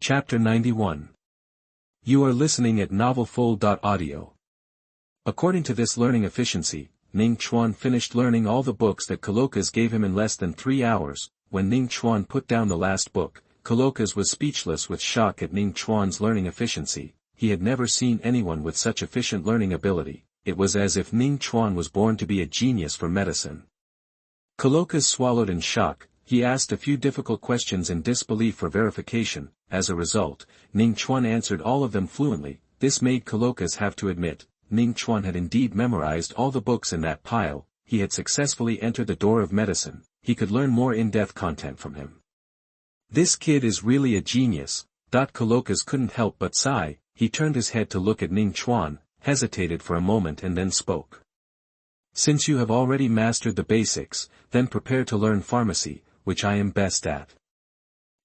Chapter 91. You are listening at novelfull.audio. According to this learning efficiency, Ning Chuan finished learning all the books that Coloccus gave him in less than 3 hours. When Ning Chuan put down the last book, Coloccus was speechless with shock at Ning Chuan's learning efficiency. He had never seen anyone with such efficient learning ability. It was as if Ning Chuan was born to be a genius for medicine. Coloccus swallowed in shock. He asked a few difficult questions in disbelief for verification. As a result, Ning Chuan answered all of them fluently. This made Coloccus have to admit, Ning Chuan had indeed memorized all the books in that pile. He had successfully entered the door of medicine. He could learn more in-depth content from him. This kid is really a genius. Coloccus couldn't help but sigh. He turned his head to look at Ning Chuan, hesitated for a moment and then spoke. Since you have already mastered the basics, then prepare to learn pharmacy, which I am best at.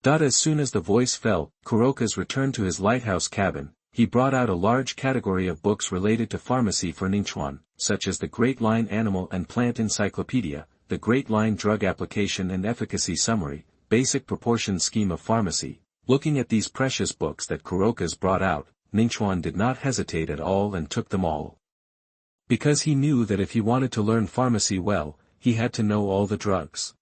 As soon as the voice fell, Coloccus returned to his lighthouse cabin. He brought out a large category of books related to pharmacy for Ningchuan, such as the Great Line Animal and Plant Encyclopedia, the Great Line Drug Application and Efficacy Summary, Basic Proportion Scheme of Pharmacy. Looking at these precious books that Coloccus brought out, Ningchuan did not hesitate at all and took them all. Because he knew that if he wanted to learn pharmacy well, he had to know all the drugs.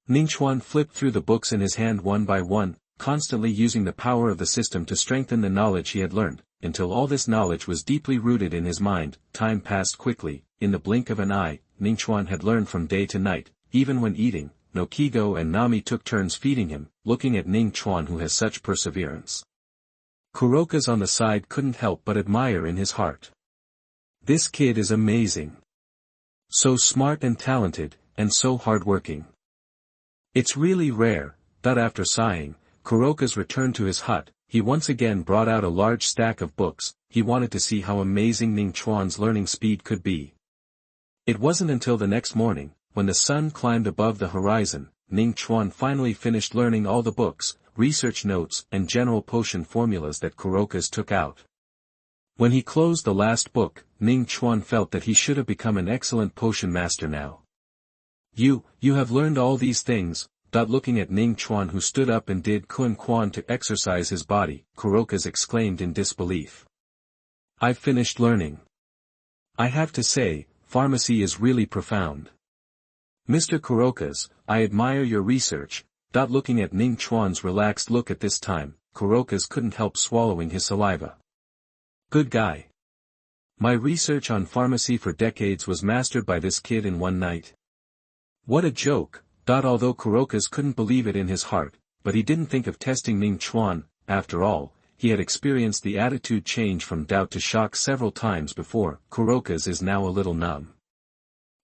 Ningchuan flipped through the books in his hand one by one, constantly using the power of the system to strengthen the knowledge he had learned, until all this knowledge was deeply rooted in his mind. Time passed quickly. In the blink of an eye, Ningchuan had learned from day to night. Even when eating, Qigo and Nami took turns feeding him, looking at Ningchuan who has such perseverance. Coloccus on the side couldn't help but admire in his heart. This kid is amazing. So smart and talented, and so hardworking. It's really rare. After sighing, Coloccus returned to his hut. He once again brought out a large stack of books. He wanted to see how amazing Ningchuan's learning speed could be. It wasn't until the next morning, when the sun climbed above the horizon, Ningchuan finally finished learning all the books, research notes and general potion formulas that Coloccus took out. When he closed the last book, Ningchuan felt that he should have become an excellent potion master now. You have learned all these things. Looking at Ningchuan who stood up and did Kunquan to exercise his body, Coloccus exclaimed in disbelief. I've finished learning. I have to say, pharmacy is really profound. Mr. Coloccus, I admire your research. Looking at Ningchuan's relaxed look at this time, Coloccus couldn't help swallowing his saliva. Good guy. My research on pharmacy for decades was mastered by this kid in one night. What a joke. Although Coloccus couldn't believe it in his heart, but he didn't think of testing Ningchuan. After all, he had experienced the attitude change from doubt to shock several times before. Coloccus is now a little numb.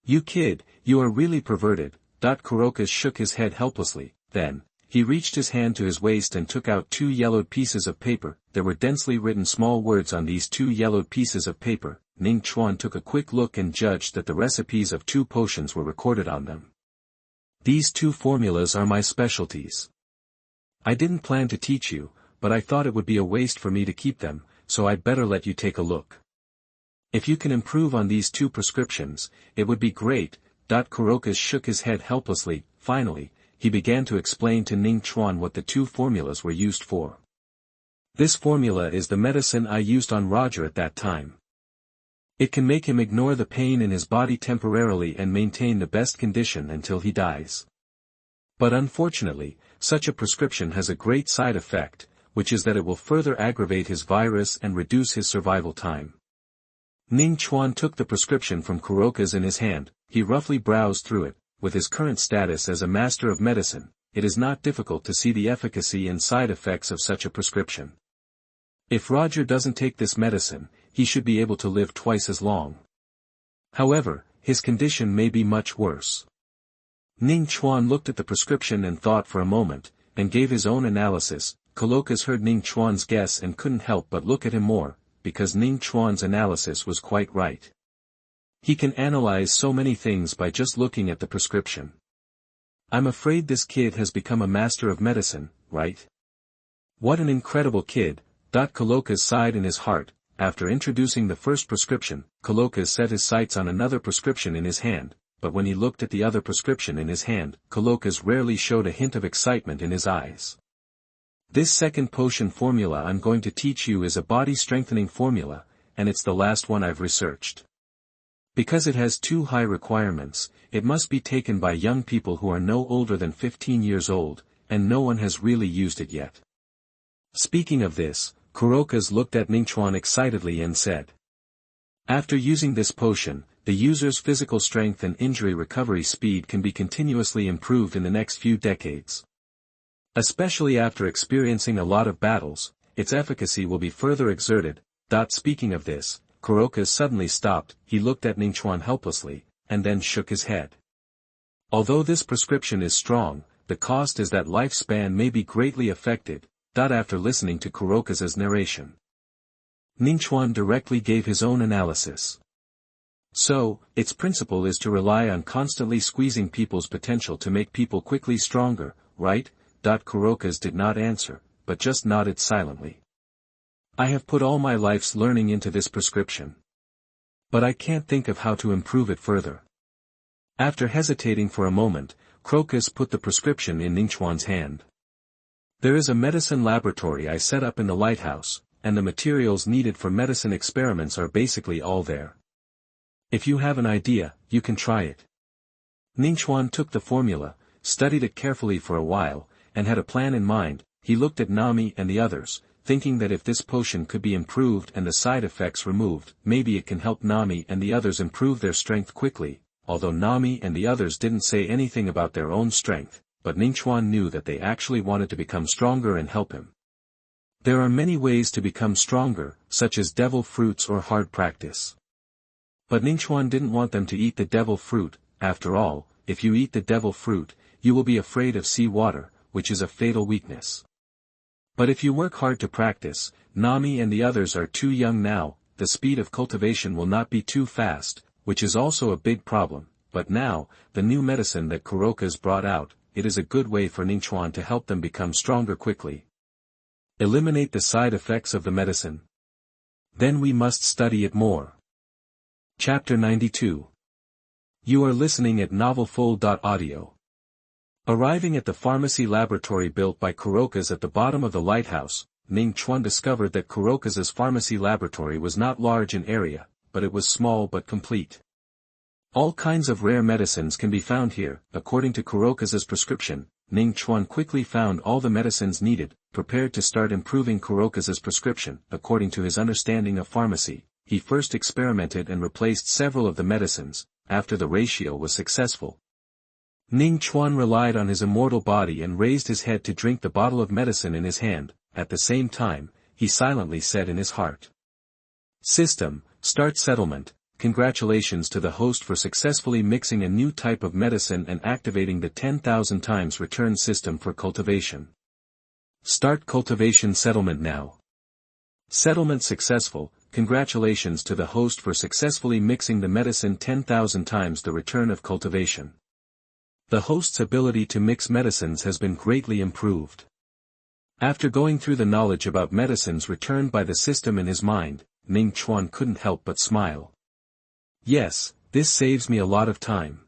You kid, you are really perverted. Coloccus shook his head helplessly. Then, he reached his hand to his waist and took out 2 yellowed pieces of paper. There were densely written small words on these 2 yellowed pieces of paper. Ningchuan took a quick look and judged that the recipes of 2 potions were recorded on them. These 2 formulas are my specialties. I didn't plan to teach you, but I thought it would be a waste for me to keep them, so I'd better let you take a look. If you can improve on these 2 prescriptions, it would be great. Coloccus shook his head helplessly. Finally, he began to explain to Ningchuan what the 2 formulas were used for. This formula is the medicine I used on Roger at that time. It can make him ignore the pain in his body temporarily and maintain the best condition until he dies. But unfortunately, such a prescription has a great side effect, which is that it will further aggravate his virus and reduce his survival time. Ningchuan took the prescription from Coloccus in his hand. He roughly browsed through it. With his current status as a master of medicine, it is not difficult to see the efficacy and side effects of such a prescription. If Roger doesn't take this medicine, he should be able to live twice as long. However, his condition may be much worse. Ningchuan looked at the prescription and thought for a moment, and gave his own analysis. Coloccus heard Ningchuan's guess and couldn't help but look at him more, because Ningchuan's analysis was quite right. He can analyze so many things by just looking at the prescription. I'm afraid this kid has become a master of medicine, right? What an incredible kid. Coloccus sighed in his heart. After introducing the first prescription, Coloccus set his sights on another prescription in his hand, but when he looked at the other prescription in his hand, Coloccus rarely showed a hint of excitement in his eyes. This second potion formula I'm going to teach you is a body-strengthening formula, and it's the last one I've researched. Because it has too high requirements, it must be taken by young people who are no older than 15 years old, and no one has really used it yet. Speaking of this, Kurokas looked at Ningchuan excitedly and said, after using this potion, the user's physical strength and injury recovery speed can be continuously improved in the next few decades. Especially after experiencing a lot of battles, its efficacy will be further exerted. Speaking of this, Kurokas suddenly stopped, he looked at Ningchuan helplessly, and then shook his head. Although this prescription is strong, the cost is that lifespan may be greatly affected. After listening to Kurokas's narration, Ningchuan directly gave his own analysis. So, its principle is to rely on constantly squeezing people's potential to make people quickly stronger, right? Kurokas did not answer, but just nodded silently. I have put all my life's learning into this prescription. But I can't think of how to improve it further. After hesitating for a moment, Kurokas put the prescription in Ningchuan's hand. There is a medicine laboratory I set up in the lighthouse, and the materials needed for medicine experiments are basically all there. If you have an idea, you can try it. Ningchuan took the formula, studied it carefully for a while, and had a plan in mind. He looked at Nami and the others, thinking that if this potion could be improved and the side effects removed, maybe it can help Nami and the others improve their strength quickly, although Nami and the others didn't say anything about their own strength, but Ningchuan knew that they actually wanted to become stronger and help him. There are many ways to become stronger, such as devil fruits or hard practice. But Ningchuan didn't want them to eat the devil fruit. After all, if you eat the devil fruit, you will be afraid of sea water, which is a fatal weakness. But if you work hard to practice, Nami and the others are too young now, the speed of cultivation will not be too fast, which is also a big problem. But now, the new medicine that Kurokas brought out, it is a good way for Ningchuan to help them become stronger quickly. Eliminate the side effects of the medicine. Then we must study it more. Chapter 92. You are listening at novelfull.audio. Arriving at the pharmacy laboratory built by Kurokas at the bottom of the lighthouse, Ningchuan discovered that Kurokas's pharmacy laboratory was not large in area, but it was small but complete. All kinds of rare medicines can be found here. According to Kurokas's prescription, Ningchuan quickly found all the medicines needed, prepared to start improving Kurokas's prescription. According to his understanding of pharmacy, he first experimented and replaced several of the medicines. After the ratio was successful, Ningchuan relied on his immortal body and raised his head to drink the bottle of medicine in his hand. At the same time, he silently said in his heart, "System, start settlement. Congratulations to the host for successfully mixing a new type of medicine and activating the 10,000 times return system for cultivation. Start cultivation settlement now. Settlement successful. Congratulations to the host for successfully mixing the medicine 10,000 times the return of cultivation. The host's ability to mix medicines has been greatly improved." After going through the knowledge about medicines returned by the system in his mind, Ningchuan couldn't help but smile. Yes, this saves me a lot of time.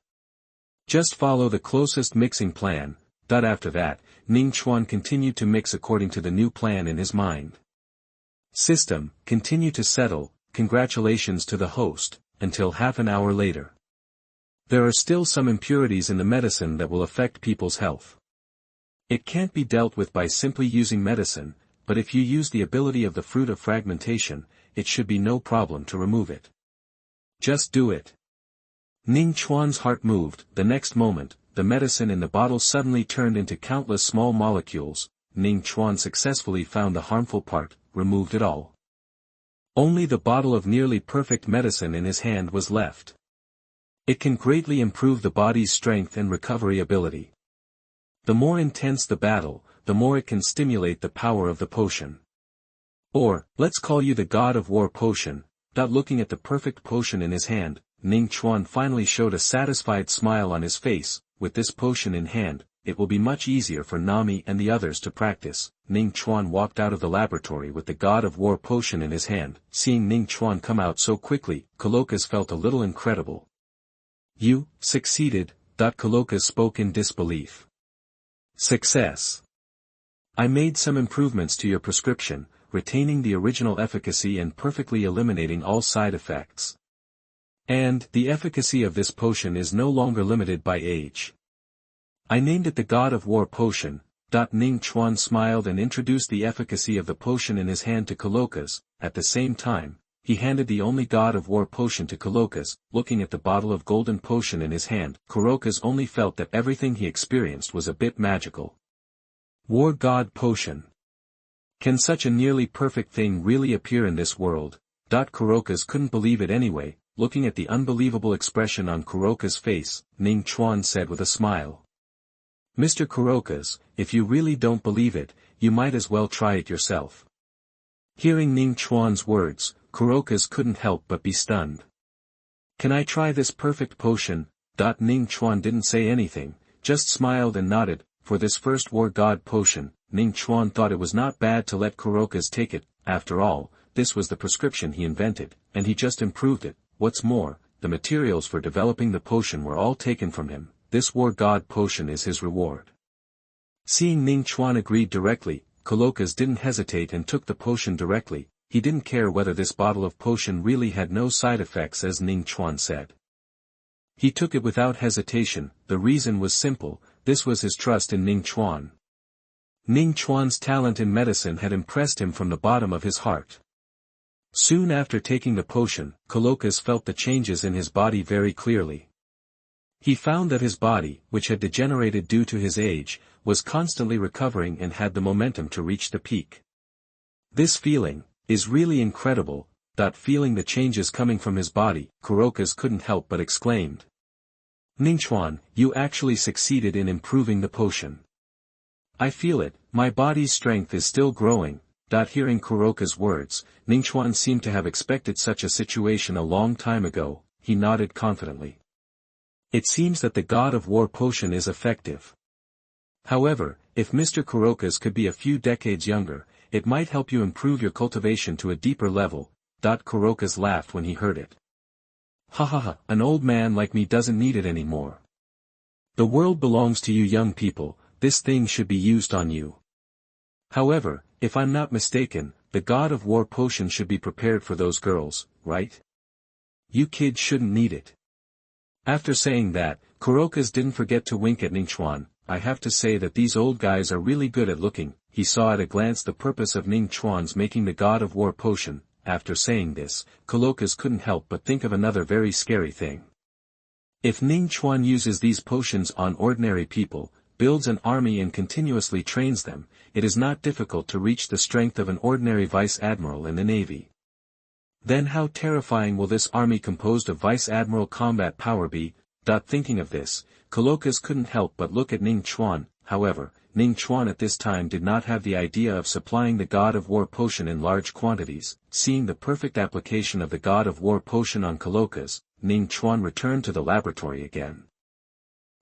Just follow the closest mixing plan. After that, Ningchuan continued to mix according to the new plan in his mind. System, continue to settle. Congratulations to the host, until half an hour later. There are still some impurities in the medicine that will affect people's health. It can't be dealt with by simply using medicine, but if you use the ability of the fruit of fragmentation, it should be no problem to remove it. Just do it. Ningchuan's heart moved. The next moment, the medicine in the bottle suddenly turned into countless small molecules. Ningchuan successfully found the harmful part, removed it all. Only the bottle of nearly perfect medicine in his hand was left. It can greatly improve the body's strength and recovery ability. The more intense the battle, the more it can stimulate the power of the potion. Or, let's call you the god of war potion. Looking at the perfect potion in his hand, Ningchuan finally showed a satisfied smile on his face. With this potion in hand, it will be much easier for Nami and the others to practice. Ningchuan walked out of the laboratory with the god of war potion in his hand. Seeing Ningchuan come out so quickly, Kurokas felt a little incredible. You succeeded. Kurokas spoke in disbelief. Success. I made some improvements to your prescription, retaining the original efficacy and perfectly eliminating all side effects. And, the efficacy of this potion is no longer limited by age. I named it the God of War Potion. Ning Chuan smiled and introduced the efficacy of the potion in his hand to Coloca's. At the same time, he handed the only God of War potion to Coloca's. Looking at the bottle of golden potion in his hand, Coloca's only felt that everything he experienced was a bit magical. War God Potion. Can such a nearly perfect thing really appear in this world? Coloca's couldn't believe it anyway. Looking at the unbelievable expression on Coloca's face, Ning Chuan said with a smile. Mr. Coloca's, if you really don't believe it, you might as well try it yourself. Hearing Ning Chuan's words, Coloca's couldn't help but be stunned. Can I try this perfect potion? Ning Chuan didn't say anything, just smiled and nodded. For this first War God potion, Ning Chuan thought it was not bad to let Coloca's take it. After all, this was the prescription he invented, and he just improved it. What's more, the materials for developing the potion were all taken from him. This War God potion is his reward. Seeing Ning Chuan agreed directly, Coloca's didn't hesitate and took the potion directly. He didn't care whether this bottle of potion really had no side effects as Ning Chuan said. He took it without hesitation. The reason was simple, this was his trust in Ning Chuan. Ning Chuan's talent in medicine had impressed him from the bottom of his heart. Soon after taking the potion, Coloca's felt the changes in his body very clearly. He found that his body, which had degenerated due to his age, was constantly recovering and had the momentum to reach the peak. This feeling is really incredible. Feeling the changes coming from his body, Coloca's couldn't help but exclaimed. Ningchuan, you actually succeeded in improving the potion. I feel it, my body's strength is still growing. Hearing Coloca's words, Ningchuan seemed to have expected such a situation a long time ago. He nodded confidently. It seems that the God of War potion is effective. However, if Mr. Coloca's could be a few decades younger, it might help you improve your cultivation to a deeper level. Coloca's laughed when he heard it. Ha ha ha, an old man like me doesn't need it anymore. The world belongs to you young people, this thing should be used on you. However, if I'm not mistaken, the God of War potion should be prepared for those girls, right? You kids shouldn't need it. After saying that, Coloca's didn't forget to wink at Ningchuan. I have to say that these old guys are really good at looking. He saw at a glance the purpose of Ningchuan's making the God of War potion. After saying this, Coloca's couldn't help but think of another very scary thing. If Ningchuan uses these potions on ordinary people, builds an army and continuously trains them, it is not difficult to reach the strength of an ordinary vice admiral in the navy. Then how terrifying will this army composed of vice admiral combat power be? Thinking of this, Coloca's couldn't help but look at Ning Chuan. However, Ning Chuan at this time did not have the idea of supplying the God of War potion in large quantities. Seeing the perfect application of the God of War potion on Coloca's, Ning Chuan returned to the laboratory again.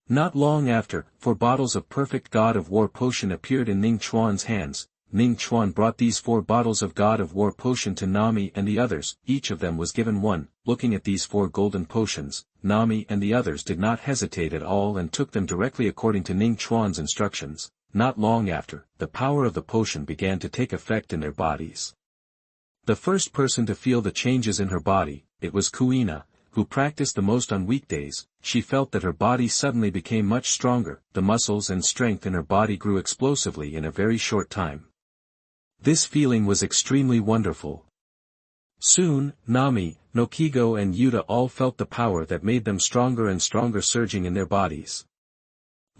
Not long after, 4 bottles of perfect God of War potion appeared in Ning Chuan's hands. Ning Chuan brought these 4 bottles of God of War potion to Nami and the others. Each of them was given one. Looking at these 4 golden potions, Nami and the others did not hesitate at all and took them directly according to Ning Chuan's instructions. Not long after, the power of the potion began to take effect in their bodies. The first person to feel the changes in her body, it was Kuina, who practiced the most on weekdays. She felt that her body suddenly became much stronger. The muscles and strength in her body grew explosively in a very short time. This feeling was extremely wonderful. Soon, Nami, Kaido and Yuta all felt the power that made them stronger and stronger surging in their bodies.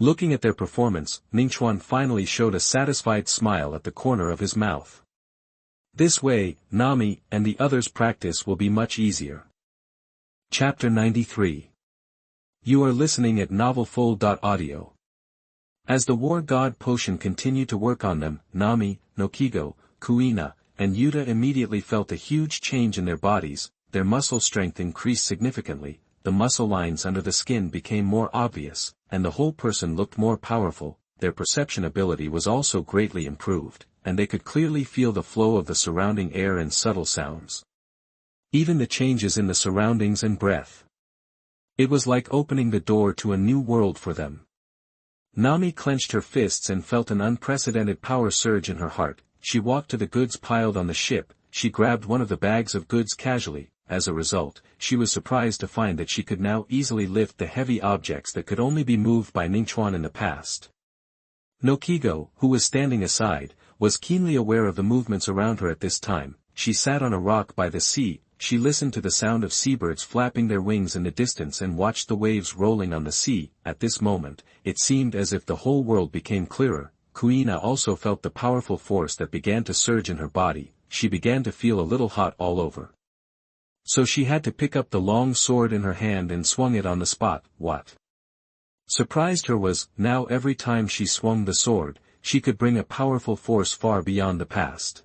Looking at their performance, Ningchuan finally showed a satisfied smile at the corner of his mouth. This way, Nami and the others' practice will be much easier. Chapter 93. You are listening at novelfull.audio. As the War God potion continued to work on them, Nami, Kaido, Kuina, and Yuta immediately felt a huge change in their bodies. Their muscle strength increased significantly, the muscle lines under the skin became more obvious, and the whole person looked more powerful. Their perception ability was also greatly improved, and they could clearly feel the flow of the surrounding air and subtle sounds. Even the changes in the surroundings and breath. It was like opening the door to a new world for them. Nami clenched her fists and felt an unprecedented power surge in her heart. She walked to the goods piled on the ship. She grabbed one of the bags of goods casually. As a result, she was surprised to find that she could now easily lift the heavy objects that could only be moved by Ningchuan in the past. Nokigo, who was standing aside, was keenly aware of the movements around her at this time. She sat on a rock by the sea. She listened to the sound of seabirds flapping their wings in the distance and watched the waves rolling on the sea. At this moment, it seemed as if the whole world became clearer. Kuina also felt the powerful force that began to surge in her body. She began to feel a little hot all over. So she had to pick up the long sword in her hand and swung it on the spot. What surprised her was, now every time she swung the sword, she could bring a powerful force far beyond the past.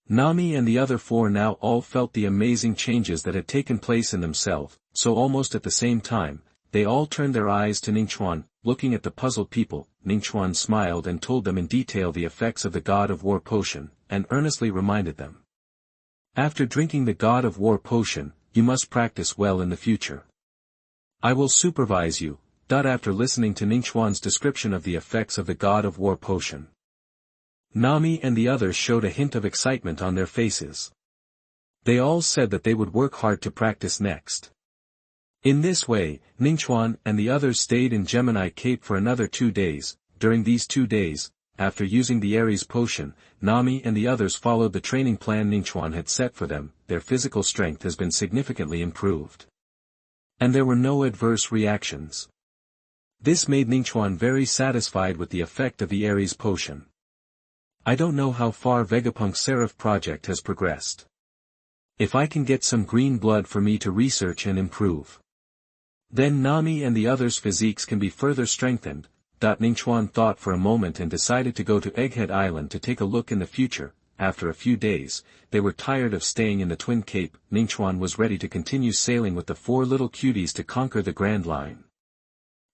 Nami and the other four now all felt the amazing changes that had taken place in themselves, so almost at the same time, they all turned their eyes to Ningchuan. Looking at the puzzled people, Ningchuan smiled and told them in detail the effects of the God of War potion, and earnestly reminded them. After drinking the God of War potion, you must practice well in the future. I will supervise you. After listening to Ningchuan's description of the effects of the God of War potion, Nami and the others showed a hint of excitement on their faces. They all said that they would work hard to practice next. In this way, Ningchuan and the others stayed in Gemini Cape for another 2 days. During these 2 days, after using the Ares potion, Nami and the others followed the training plan Ningchuan had set for them. Their physical strength has been significantly improved. And there were no adverse reactions. This made Ningchuan very satisfied with the effect of the Ares potion. I don't know how far Vegapunk Seraph project has progressed. If I can get some green blood for me to research and improve, then Nami and the others' physiques can be further strengthened. Ningchuan thought for a moment and decided to go to Egghead Island to take a look in the future. After a few days, they were tired of staying in the Twin Cape. Ningchuan was ready to continue sailing with the 4 little cuties to conquer the Grand Line.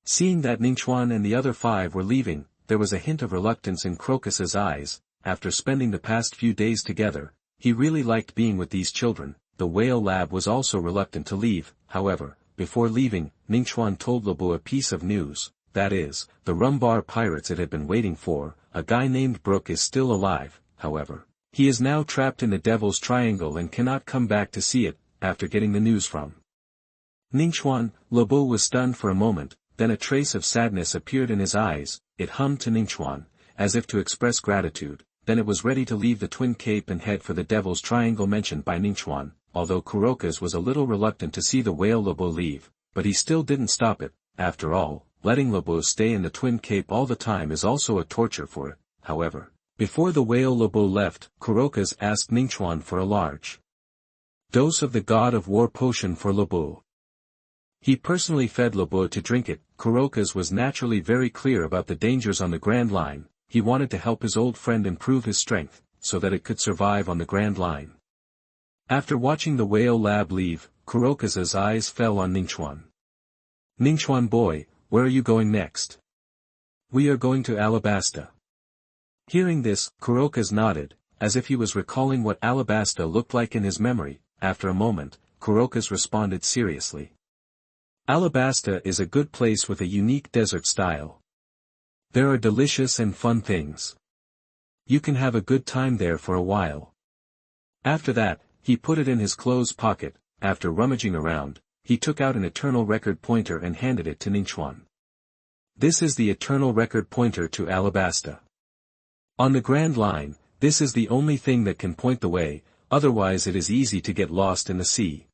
Seeing that Ningchuan and the other 5 were leaving, there was a hint of reluctance in Crocus's eyes. After spending the past few days together, he really liked being with these children. The whale lab was also reluctant to leave. However, before leaving, Ningchuan told Lobo a piece of news. That is, the Rumbar pirates it had been waiting for. A guy named Brook is still alive, however. He is now trapped in the Devil's Triangle and cannot come back to see it. After getting the news from Ningchuan, Lobo was stunned for a moment. Then a trace of sadness appeared in his eyes. It hummed to Ningchuan, as if to express gratitude. Then it was ready to leave the Twin Cape and head for the Devil's Triangle mentioned by Ningchuan. Although Kurokas was a little reluctant to see the whale Lobo leave, but he still didn't stop it. After all, letting Lobo stay in the Twin Cape all the time is also a torture for it. However, before the whale Lobo left, Kurokas asked Ningchuan for a large dose of the God of War potion for Lobo. He personally fed Lobo to drink it. Kurokas was naturally very clear about the dangers on the Grand Line. He wanted to help his old friend improve his strength, so that it could survive on the Grand Line. After watching the whale lab leave, Kurokas's eyes fell on Ningchuan. Ningchuan boy, where are you going next? We are going to Alabasta. Hearing this, Kurokas nodded, as if he was recalling what Alabasta looked like in his memory. After a moment, Kurokas responded seriously. Alabasta is a good place with a unique desert style. There are delicious and fun things. You can have a good time there for a while. After that, he put it in his clothes pocket. After rummaging around, he took out an eternal record pointer and handed it to Ningchuan. This is the eternal record pointer to Alabasta. On the Grand Line, this is the only thing that can point the way, otherwise it is easy to get lost in the sea.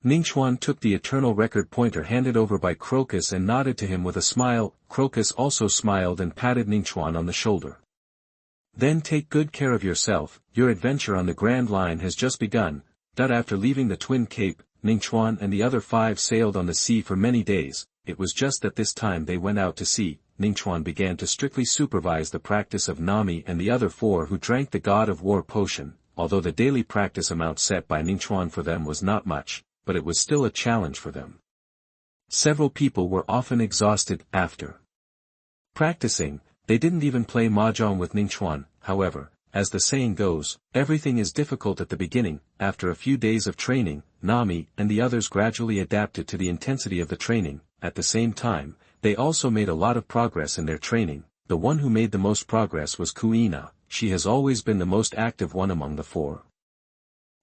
Ningchuan took the eternal record pointer handed over by Crocus and nodded to him with a smile. Crocus also smiled and patted Ningchuan on the shoulder. Then take good care of yourself, your adventure on the Grand Line has just begun. After leaving the Twin Cape, Ningchuan and the other 5 sailed on the sea for many days. It was just that this time they went out to sea. Ningchuan began to strictly supervise the practice of Nami and the other 4 who drank the God of War potion. Although the daily practice amount set by Ningchuan for them was not much, but it was still a challenge for them. Several people were often exhausted after practicing. They didn't even play mahjong with Ningchuan. However, as the saying goes, everything is difficult at the beginning. After a few days of training, Nami and the others gradually adapted to the intensity of the training. At the same time, They also made a lot of progress in their training. The one who made the most progress was Kuina. She has always been the most active one among the four.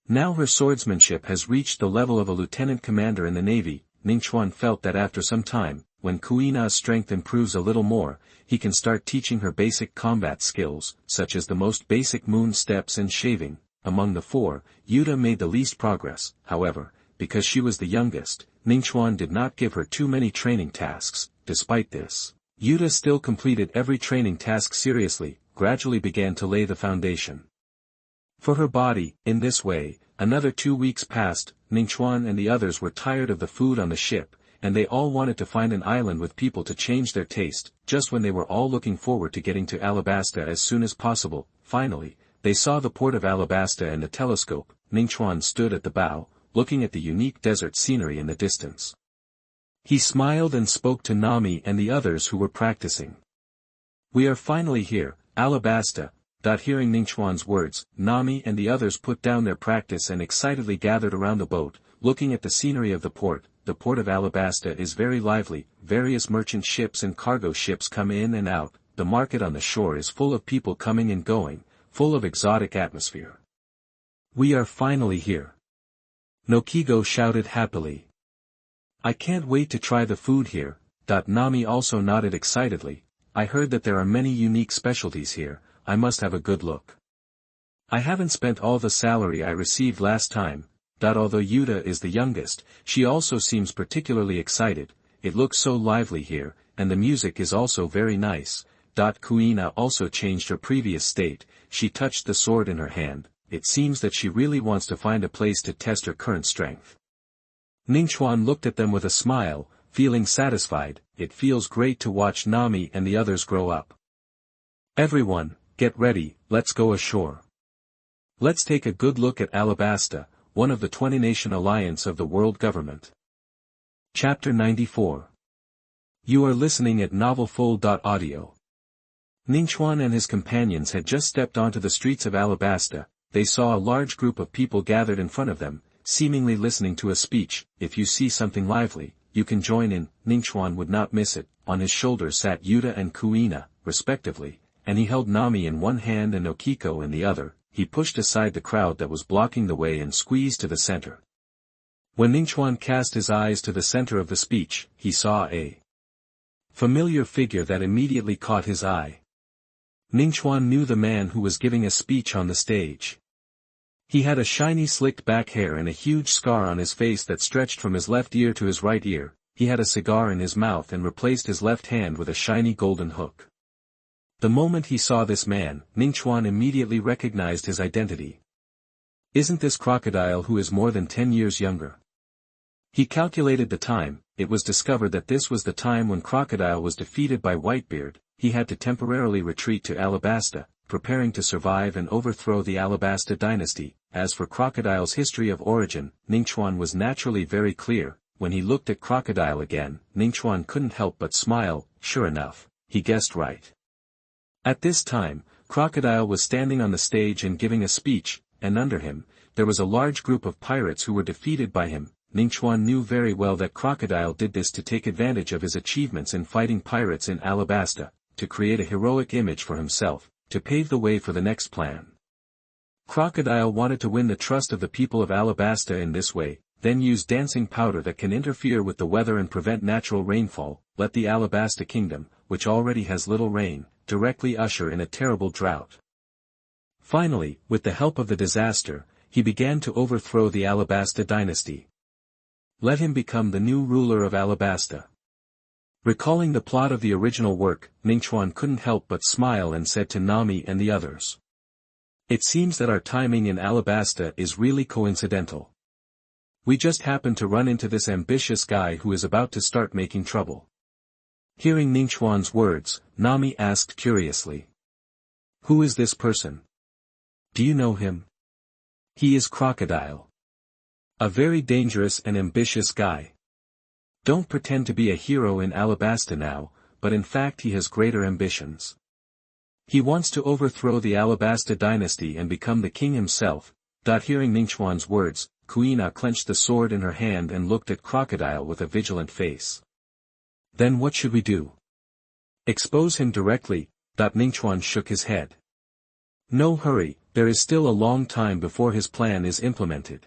Now her swordsmanship has reached the level of a lieutenant commander in the navy. Ningchuan felt that after some time, when Kuina's strength improves a little more, he can start teaching her basic combat skills, such as the most basic moon steps and shaving. Among the four, Yuta made the least progress. However, because she was the youngest, Ningchuan did not give her too many training tasks. Despite this, Yuta still completed every training task seriously, gradually began to lay the foundation for her body. In this way, another 2 weeks passed. Ningchuan and the others were tired of the food on the ship, and they all wanted to find an island with people to change their taste. Just when they were all looking forward to getting to Alabasta as soon as possible, finally, they saw the port of Alabasta and the telescope. Ningchuan stood at the bow, looking at the unique desert scenery in the distance. He smiled and spoke to Nami and the others who were practicing. "We are finally here, Alabasta." Hearing Ningchuan's words, Nami and the others put down their practice and excitedly gathered around the boat, looking at the scenery of the port. The port of Alabasta is very lively. Various merchant ships and cargo ships come in and out. The market on the shore is full of people coming and going, full of exotic atmosphere. "We are finally here," Nokigo shouted happily. "I can't wait to try the food here." Nami also nodded excitedly. "I heard that there are many unique specialties here. I must have a good look. I haven't spent all the salary I received last time." Although Yuta is the youngest, she also seems particularly excited. "It looks so lively here, and the music is also very nice." Kuina also changed her previous state. She touched the sword in her hand. It seems that she really wants to find a place to test her current strength. Ningchuan looked at them with a smile, feeling satisfied. It feels great to watch Nami and the others grow up. "Everyone, get ready, let's go ashore. Let's take a good look at Alabasta, one of the 20-nation alliance of the world government." Chapter 94. You are listening at novelfull.audio. Ningchuan and his companions had just stepped onto the streets of Alabasta. They saw a large group of people gathered in front of them, seemingly listening to a speech. "If you see something lively, you can join in." Ningchuan would not miss it. On his shoulders sat Yuta and Kuina, respectively, and he held Nami in one hand and Nokiko in the other. He pushed aside the crowd that was blocking the way and squeezed to the center. When Ningchuan cast his eyes to the center of the speech, he saw a familiar figure that immediately caught his eye. Ningchuan knew the man who was giving a speech on the stage. He had a shiny slicked back hair and a huge scar on his face that stretched from his left ear to his right ear. He had a cigar in his mouth and replaced his left hand with a shiny golden hook. The moment he saw this man, Ningchuan immediately recognized his identity. "Isn't this Crocodile who is more than 10 years younger?" He calculated the time. It was discovered that this was the time when Crocodile was defeated by Whitebeard. He had to temporarily retreat to Alabasta, preparing to survive and overthrow the Alabasta dynasty. As for Crocodile's history of origin, Ningchuan was naturally very clear. When he looked at Crocodile again, Ningchuan couldn't help but smile. Sure enough, he guessed right. At this time, Crocodile was standing on the stage and giving a speech, and under him, there was a large group of pirates who were defeated by him. Ningchuan knew very well that Crocodile did this to take advantage of his achievements in fighting pirates in Alabasta, to create a heroic image for himself, to pave the way for the next plan. Crocodile wanted to win the trust of the people of Alabasta in this way, then use dancing powder that can interfere with the weather and prevent natural rainfall. Let the Alabasta kingdom, which already has little rain, directly usher in a terrible drought. Finally, with the help of the disaster, he began to overthrow the Alabasta dynasty. Let him become the new ruler of Alabasta. Recalling the plot of the original work, Ningchuan couldn't help but smile and said to Nami and the others, "It seems that our timing in Alabasta is really coincidental. We just happened to run into this ambitious guy who is about to start making trouble." Hearing Ningchuan's words, Nami asked curiously, "Who is this person? Do you know him?" "He is Crocodile. A very dangerous and ambitious guy. Don't pretend to be a hero in Alabasta now, but in fact he has greater ambitions. He wants to overthrow the Alabasta dynasty and become the king himself." Hearing Ningchuan's words, Kuina clenched the sword in her hand and looked at Crocodile with a vigilant face. Then what should we do? Expose him directly. Ningchuan shook his head. No hurry, there is still a long time before his plan is implemented.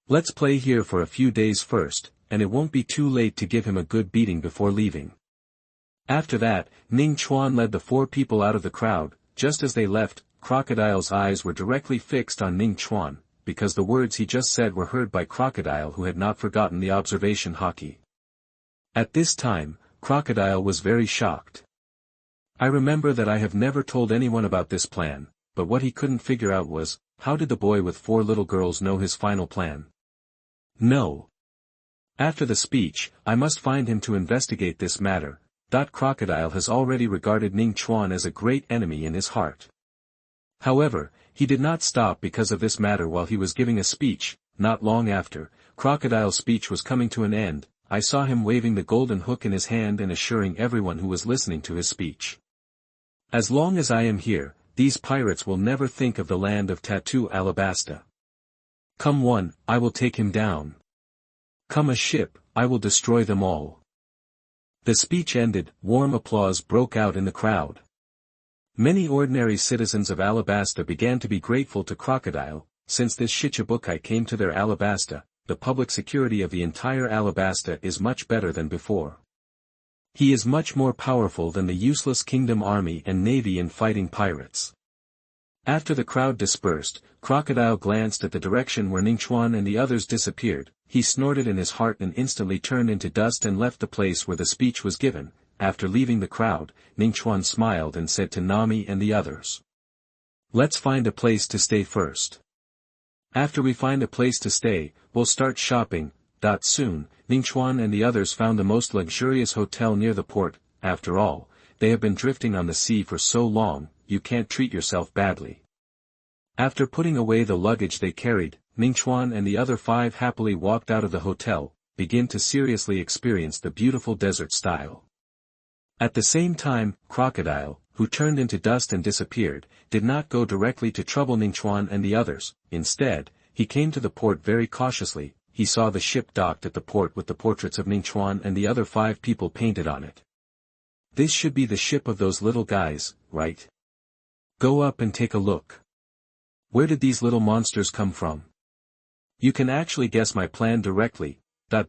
Let's play here for a few days first, and it won't be too late to give him a good beating before leaving. After that, Ning Chuan led the 4 people out of the crowd. Just as they left, Crocodile's eyes were directly fixed on Ning Chuan, because the words he just said were heard by Crocodile, who had not forgotten the observation Hawkeye. At this time, Crocodile was very shocked. I remember that I have never told anyone about this plan, but what he couldn't figure out was, how did the boy with 4 little girls know his final plan? No. After the speech, I must find him to investigate this matter. Crocodile has already regarded Ning Chuan as a great enemy in his heart. However, he did not stop because of this matter while he was giving a speech. Not long after, Crocodile's speech was coming to an end, I saw him waving the golden hook in his hand and assuring everyone who was listening to his speech. As long as I am here, these pirates will never think of the land of Tattoo Alabasta. Come one, I will take him down. Come a ship, I will destroy them all. The speech ended, warm applause broke out in the crowd. Many ordinary citizens of Alabasta began to be grateful to Crocodile. Since this Shichibukai came to their Alabasta, the public security of the entire Alabasta is much better than before. He is much more powerful than the useless kingdom army and navy in fighting pirates. After the crowd dispersed, Crocodile glanced at the direction where Ningchuan and the others disappeared. He snorted in his heart and instantly turned into dust and left the place where the speech was given. After leaving the crowd, Ningchuan smiled and said to Nami and the others, "Let's find a place to stay first. After we find a place to stay, we'll start shopping." Soon, Ningchuan and the others found the most luxurious hotel near the port. After all, they have been drifting on the sea for so long, you can't treat yourself badly. After putting away the luggage they carried, Ningchuan and the other 5 happily walked out of the hotel, begin to seriously experience the beautiful desert style. At the same time, Crocodile, who turned into dust and disappeared, did not go directly to trouble Ningchuan and the others. Instead, he came to the port very cautiously. He saw the ship docked at the port with the portraits of Ningchuan and the other 5 people painted on it. This should be the ship of those little guys, right? Go up and take a look. Where did these little monsters come from? You can actually guess my plan directly.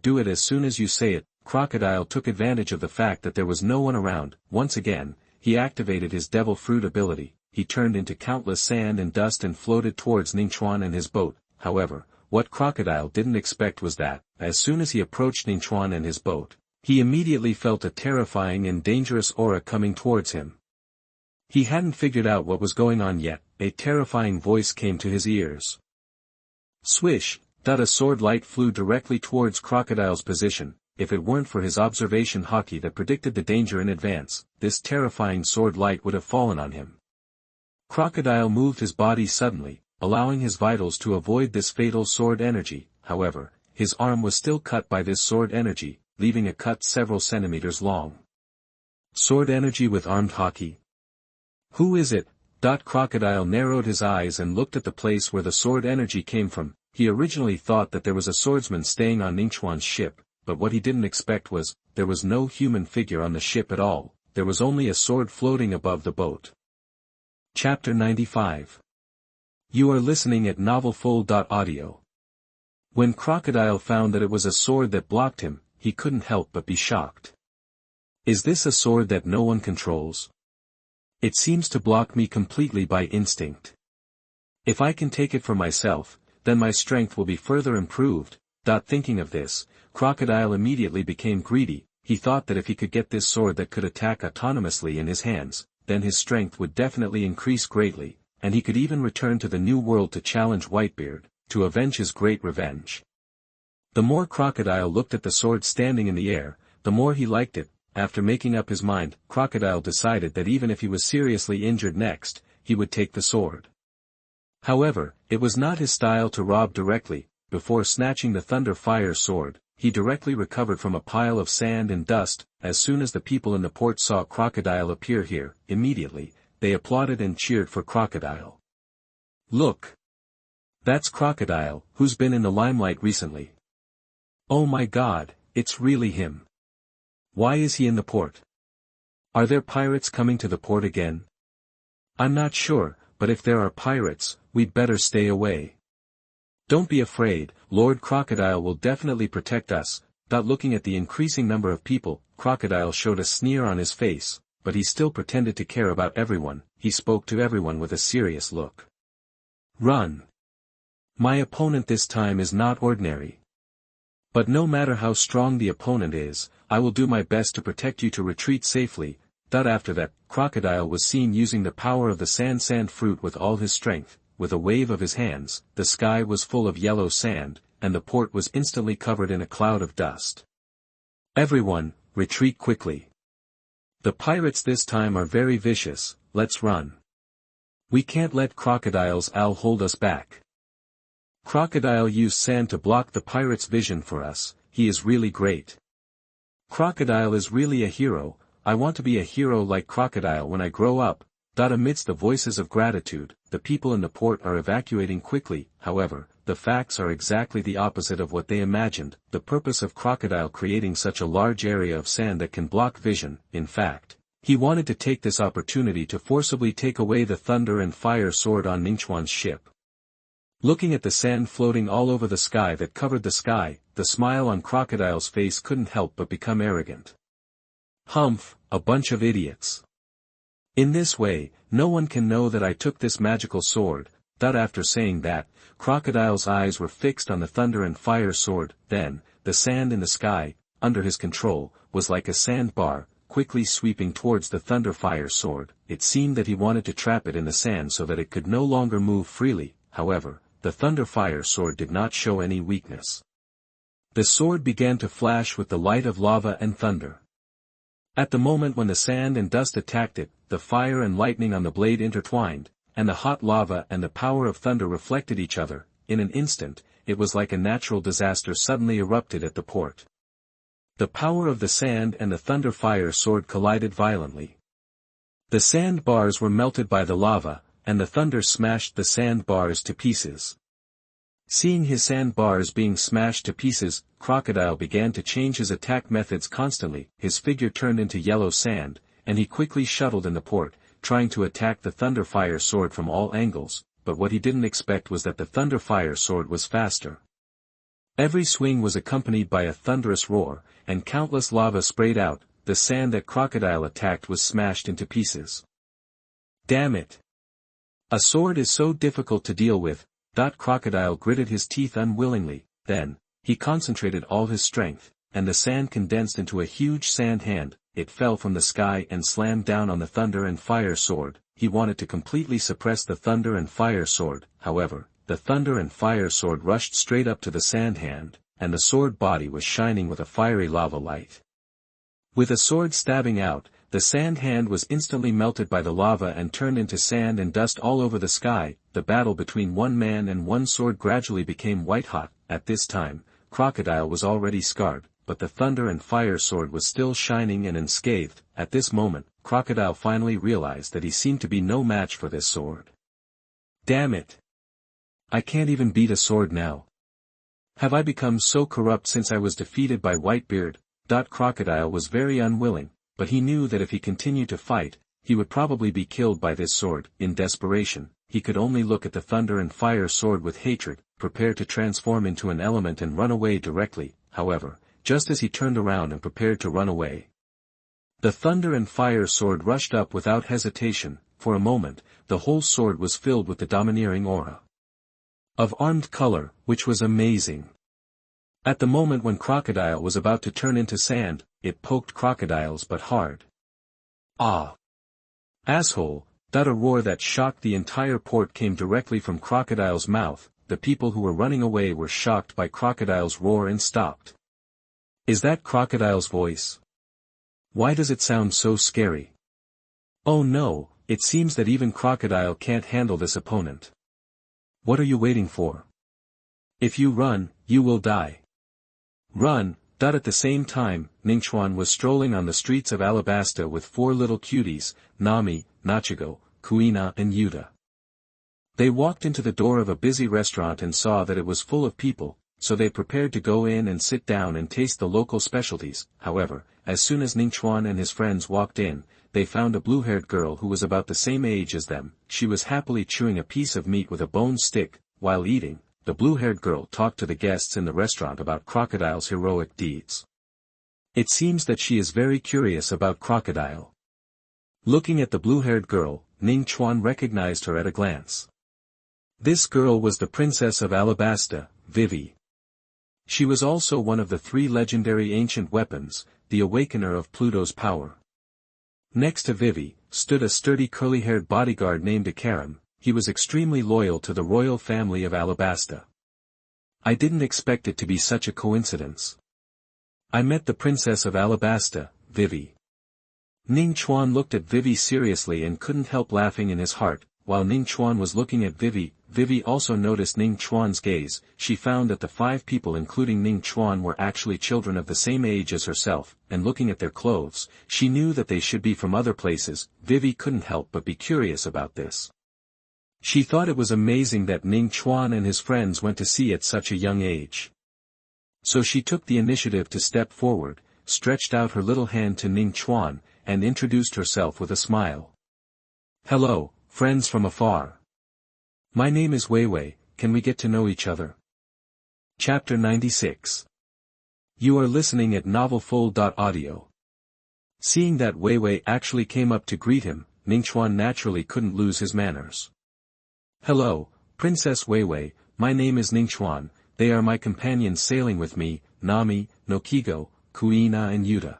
Do it as soon as you say it. Crocodile took advantage of the fact that there was no one around. Once again, he activated his devil fruit ability. He turned into countless sand and dust and floated towards Ningchuan and his boat. However, what Crocodile didn't expect was that, as soon as he approached Ningchuan and his boat, he immediately felt a terrifying and dangerous aura coming towards him. He hadn't figured out what was going on yet. A terrifying voice came to his ears. Swish! A sword light flew directly towards Crocodile's position. If it weren't for his observation Hawkeye that predicted the danger in advance, this terrifying sword light would have fallen on him. Crocodile moved his body suddenly, allowing his vitals to avoid this fatal sword energy. However, his arm was still cut by this sword energy, leaving a cut several centimeters long. Sword energy with armed Hawkeye? Who is it? Crocodile narrowed his eyes and looked at the place where the sword energy came from. He originally thought that there was a swordsman staying on Ningchuan's ship, but what he didn't expect was, there was no human figure on the ship at all. There was only a sword floating above the boat. Chapter 95. You are listening at novelfull.audio. When Crocodile found that it was a sword that blocked him, he couldn't help but be shocked. Is this a sword that no one controls? It seems to block me completely by instinct. If I can take it for myself, then my strength will be further improved. Thinking of this, Crocodile immediately became greedy. He thought that if he could get this sword that could attack autonomously in his hands, then his strength would definitely increase greatly, and he could even return to the New World to challenge Whitebeard, to avenge his great revenge. The more Crocodile looked at the sword standing in the air, the more he liked it. After making up his mind, Crocodile decided that even if he was seriously injured next, he would take the sword. However, it was not his style to rob directly. Before snatching the Thunder Fire sword, he directly recovered from a pile of sand and dust. As soon as the people in the port saw Crocodile appear here, immediately, they applauded and cheered for Crocodile. Look! That's Crocodile, who's been in the limelight recently. Oh my God, it's really him. Why is he in the port? Are there pirates coming to the port again? I'm not sure, but if there are pirates, we'd better stay away. Don't be afraid, Lord Crocodile will definitely protect us. Looking at the increasing number of people, Crocodile showed a sneer on his face, but he still pretended to care about everyone. He spoke to everyone with a serious look. Run. My opponent this time is not ordinary. But no matter how strong the opponent is, I will do my best to protect you to retreat safely. After that, Crocodile was seen using the power of the sand fruit with all his strength. With a wave of his hands, the sky was full of yellow sand, and the port was instantly covered in a cloud of dust. Everyone, retreat quickly. The pirates this time are very vicious, let's run. We can't let Crocodile's owl hold us back. Crocodile used sand to block the pirates' vision for us, he is really great. Crocodile is really a hero, I want to be a hero like Crocodile when I grow up. Amidst the voices of gratitude, the people in the port are evacuating quickly. However, the facts are exactly the opposite of what they imagined. The purpose of Crocodile creating such a large area of sand that can block vision, in fact, he wanted to take this opportunity to forcibly take away the thunder and fire sword on Ningchuan's ship. Looking at the sand floating all over the sky that covered the sky, the smile on Crocodile's face couldn't help but become arrogant. Humph, a bunch of idiots. In this way, no one can know that I took this magical sword. After saying that, Crocodile's eyes were fixed on the thunder and fire sword. Then, the sand in the sky, under his control, was like a sandbar, quickly sweeping towards the thunder fire sword. It seemed that he wanted to trap it in the sand so that it could no longer move freely. However, the thunder fire sword did not show any weakness. The sword began to flash with the light of lava and thunder. At the moment when the sand and dust attacked it, the fire and lightning on the blade intertwined, and the hot lava and the power of thunder reflected each other. In an instant, it was like a natural disaster suddenly erupted at the port. The power of the sand and the thunder fire sword collided violently. The sand bars were melted by the lava, and the thunder smashed the sand bars to pieces. Seeing his sand bars being smashed to pieces, Crocodile began to change his attack methods constantly. His figure turned into yellow sand, and he quickly shuttled in the port, trying to attack the thunder fire sword from all angles, but what he didn't expect was that the thunder fire sword was faster. Every swing was accompanied by a thunderous roar, and countless lava sprayed out. The sand that Crocodile attacked was smashed into pieces. Damn it! A sword is so difficult to deal with. Crocodile gritted his teeth unwillingly. Then, he concentrated all his strength, and the sand condensed into a huge sand hand. It fell from the sky and slammed down on the thunder and fire sword. He wanted to completely suppress the thunder and fire sword. However, the thunder and fire sword rushed straight up to the sand hand, and the sword body was shining with a fiery lava light. With a sword stabbing out, the sand hand was instantly melted by the lava and turned into sand and dust all over the sky. The battle between one man and one sword gradually became white-hot. At this time, Crocodile was already scarred, but the thunder and fire sword was still shining and unscathed. At this moment, Crocodile finally realized that he seemed to be no match for this sword. Damn it! I can't even beat a sword now. Have I become so corrupt since I was defeated by Whitebeard? Crocodile was very unwilling, but he knew that if he continued to fight, he would probably be killed by this sword. In desperation, he could only look at the thunder and fire sword with hatred, prepared to transform into an element and run away directly. However, just as he turned around and prepared to run away, the thunder and fire sword rushed up without hesitation. For a moment, the whole sword was filled with the domineering aura of armed color, which was amazing. At the moment when Crocodile was about to turn into sand, it poked Crocodile's butt hard. Ah! Asshole! A roar that shocked the entire port came directly from Crocodile's mouth. The people who were running away were shocked by Crocodile's roar and stopped. Is that Crocodile's voice? Why does it sound so scary? Oh no, it seems that even Crocodile can't handle this opponent. What are you waiting for? If you run, you will die. Run! At the same time, Ningchuan was strolling on the streets of Alabasta with four little cuties, Nami, Nachigo, Kuina and Yuta. They walked into the door of a busy restaurant and saw that it was full of people. so they prepared to go in and sit down and taste the local specialties. However, as soon as Ningchuan and his friends walked in, they found a blue-haired girl who was about the same age as them. She was happily chewing a piece of meat with a bone stick. While eating, the blue-haired girl talked to the guests in the restaurant about Crocodile's heroic deeds. It seems that she is very curious about Crocodile. Looking at the blue-haired girl, Ning Chuan recognized her at a glance. This girl was the Princess of Alabasta, Vivi. She was also one of the 3 legendary ancient weapons, the Awakener of Pluto's power. Next to Vivi, stood a sturdy curly-haired bodyguard named Ikaram. He was extremely loyal to the royal family of Alabasta. I didn't expect it to be such a coincidence. I met the Princess of Alabasta, Vivi. Ning Chuan looked at Vivi seriously and couldn't help laughing in his heart. While Ning Chuan was looking at Vivi, Vivi also noticed Ning Chuan's gaze. She found that the 5 people including Ning Chuan were actually children of the same age as herself, and looking at their clothes, she knew that they should be from other places. Vivi couldn't help but be curious about this. She thought it was amazing that Ning Chuan and his friends went to sea at such a young age. So she took the initiative to step forward, stretched out her little hand to Ning Chuan, and introduced herself with a smile. Hello, friends from afar. My name is Weiwei, can we get to know each other? Chapter 96. You are listening at novelfull.audio. Seeing that Weiwei actually came up to greet him, Ningchuan naturally couldn't lose his manners. Hello, Princess Weiwei, my name is Ningchuan, they are my companions sailing with me, Nami, Nokigo, Kuina and Yuta.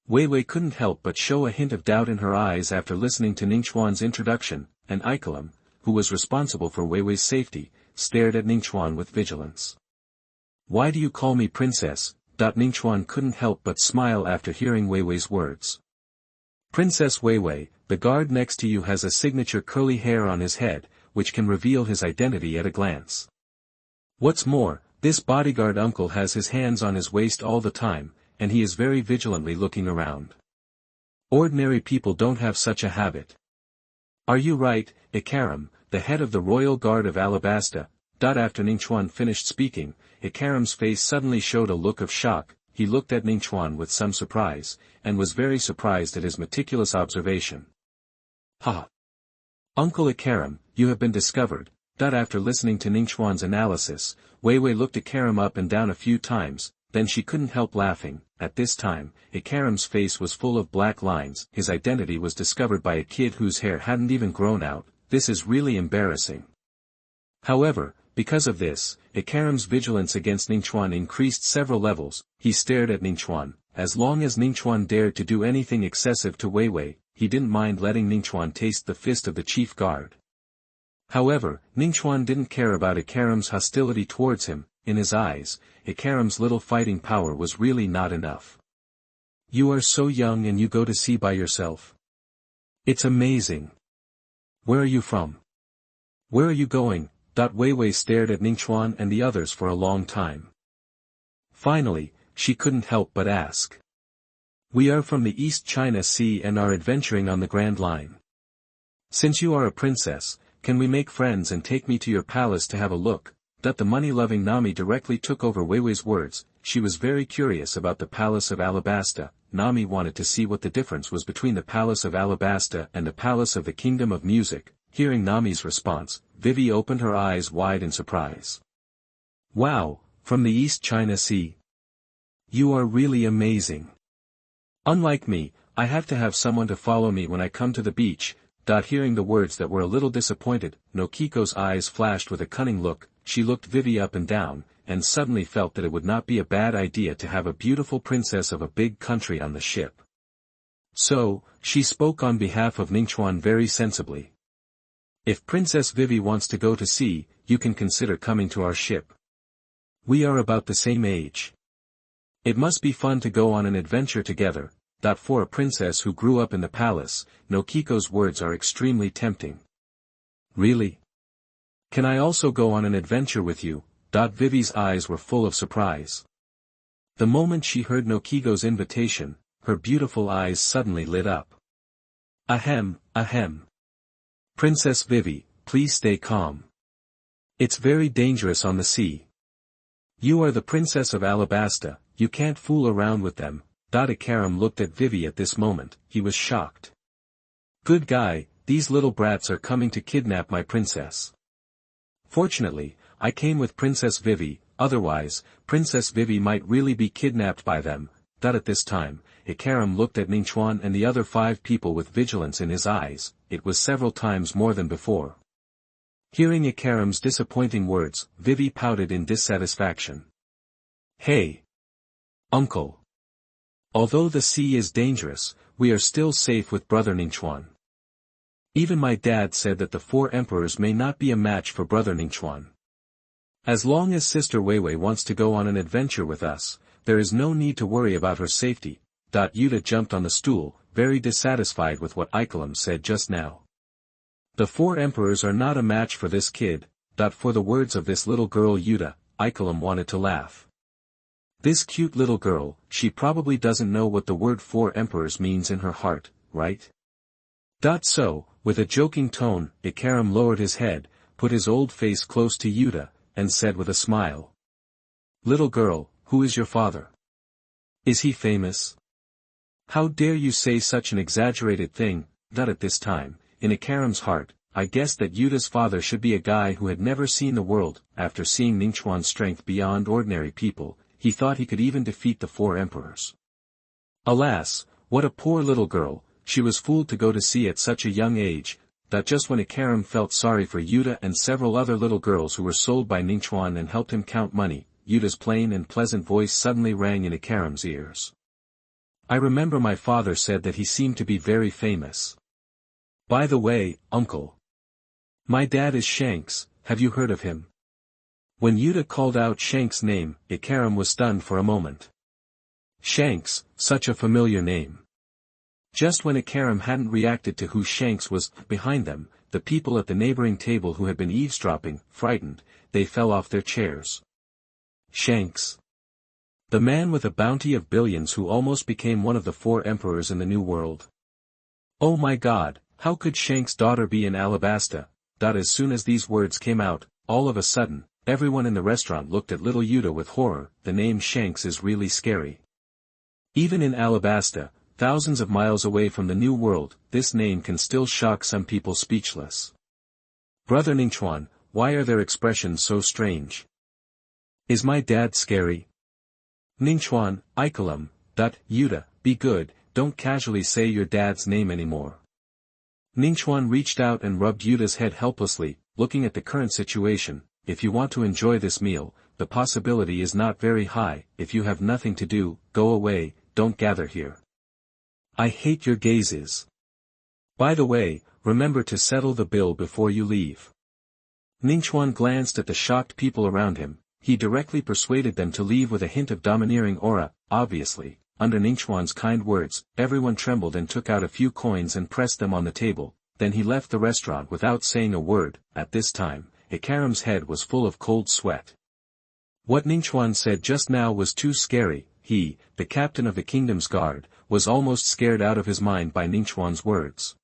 Weiwei couldn't help but show a hint of doubt in her eyes after listening to Ningchuan's introduction, and Ikaram, who was responsible for Weiwei's safety, stared at Ningchuan with vigilance. Why do you call me princess? Ningchuan couldn't help but smile after hearing Weiwei's words. Princess Weiwei, the guard next to you has a signature curly hair on his head, which can reveal his identity at a glance. What's more, this bodyguard uncle has his hands on his waist all the time, and he is very vigilantly looking around. Ordinary people don't have such a habit. Are you right, Ikaram, the head of the royal guard of Alabasta? After Ningchuan finished speaking, Ikaram's face suddenly showed a look of shock. He looked at Ningchuan with some surprise, and was very surprised at his meticulous observation. Ha! Uncle Ikaram, you have been discovered. After listening to Ningchuan's analysis, Weiwei looked Ikaram up and down a few times, then she couldn't help laughing. At this time, Ikaram's face was full of black lines. His identity was discovered by a kid whose hair hadn't even grown out. This is really embarrassing. However, because of this, Ikaram's vigilance against Ningchuan increased several levels. He stared at Ningchuan. As long as Ningchuan dared to do anything excessive to Weiwei, he didn't mind letting Ningchuan taste the fist of the chief guard. However, Ningchuan didn't care about Ikaram's hostility towards him. In his eyes, Ikaram's little fighting power was really not enough. You are so young and you go to sea by yourself. It's amazing. Where are you from? Where are you going? Weiwei stared at Ningchuan and the others for a long time. Finally, she couldn't help but ask. We are from the East China Sea and are adventuring on the Grand Line. Since you are a princess, can we make friends and take me to your palace to have a look? The money-loving Nami directly took over Weiwei's words. She was very curious about the palace of Alabasta. Nami wanted to see what the difference was between the palace of Alabasta and the palace of the Kingdom of Music. Hearing Nami's response, Vivi opened her eyes wide in surprise. Wow, from the East China Sea. You are really amazing. Unlike me, I have to have someone to follow me when I come to the beach. Hearing the words that were a little disappointed, Nokiko's eyes flashed with a cunning look. She looked Vivi up and down, and suddenly felt that it would not be a bad idea to have a beautiful princess of a big country on the ship. So, she spoke on behalf of Ningchuan very sensibly. If Princess Vivi wants to go to sea, you can consider coming to our ship. We are about the same age. It must be fun to go on an adventure together. For a princess who grew up in the palace, Nokiko's words are extremely tempting. Really? Can I also go on an adventure with you? Vivi's eyes were full of surprise. The moment she heard Nokiko's invitation, her beautiful eyes suddenly lit up. Ahem, ahem. Princess Vivi, please stay calm. It's very dangerous on the sea. You are the princess of Alabasta, you can't fool around with them. Ikaram looked at Vivi at this moment, he was shocked. Good guy, these little brats are coming to kidnap my princess. Fortunately, I came with Princess Vivi, otherwise, Princess Vivi might really be kidnapped by them. At this time, Ikaram looked at Ningchuan and the other 5 people with vigilance in his eyes, it was several times more than before. Hearing Ikaram's disappointing words, Vivi pouted in dissatisfaction. Hey! Uncle! Although the sea is dangerous, we are still safe with brother Ningchuan. Even my dad said that the 4 emperors may not be a match for brother Ningchuan. As long as sister Weiwei wants to go on an adventure with us, there is no need to worry about her safety. Yuta jumped on the stool, very dissatisfied with what Ikaram said just now. The 4 emperors are not a match for this kid. For the words of this little girl Yuta, Ikaram wanted to laugh. This cute little girl, she probably doesn't know what the word 4 emperors means in her heart, right? So, with a joking tone, Ikaram lowered his head, put his old face close to Yuta, and said with a smile. Little girl, who is your father? Is he famous? How dare you say such an exaggerated thing? At this time, in Ikaram's heart, I guessed that Yuta's father should be a guy who had never seen the world. After seeing Ningchuan's strength beyond ordinary people, he thought he could even defeat the 4 emperors. Alas, what a poor little girl, she was fooled to go to sea at such a young age. Just when Ikaram felt sorry for Yuta and several other little girls who were sold by Ningchuan and helped him count money, Yuta's plain and pleasant voice suddenly rang in Ikaram's ears. I remember my father said that he seemed to be very famous. By the way, uncle. My dad is Shanks, have you heard of him? When Yuta called out Shanks' name, Ikaram was stunned for a moment. Shanks, such a familiar name. Just when Ikaram hadn't reacted to who Shanks was, behind them, the people at the neighboring table who had been eavesdropping, frightened, they fell off their chairs. Shanks. The man with a bounty of billions who almost became one of the 4 emperors in the New World. Oh my god, how could Shanks' daughter be in Alabasta? As soon as these words came out, all of a sudden, everyone in the restaurant looked at little Yuta with horror. The name Shanks is really scary. Even in Alabasta, thousands of miles away from the New World, this name can still shock some people speechless. Brother Ningchuan, why are their expressions so strange? Is my dad scary? Ningchuan, Ikaram, Yuta, be good, don't casually say your dad's name anymore. Ningchuan reached out and rubbed Yuta's head helplessly, looking at the current situation. If you want to enjoy this meal, the possibility is not very high. If you have nothing to do, go away, don't gather here. I hate your gazes. By the way, remember to settle the bill before you leave. Ningchuan glanced at the shocked people around him. He directly persuaded them to leave with a hint of domineering aura. Obviously, under Ningchuan's kind words, everyone trembled and took out a few coins and pressed them on the table. Then he left the restaurant without saying a word. At this time, Ikaram's head was full of cold sweat. What Ningchuan said just now was too scary. He, the captain of the kingdom's guard, was almost scared out of his mind by Ningchuan's words.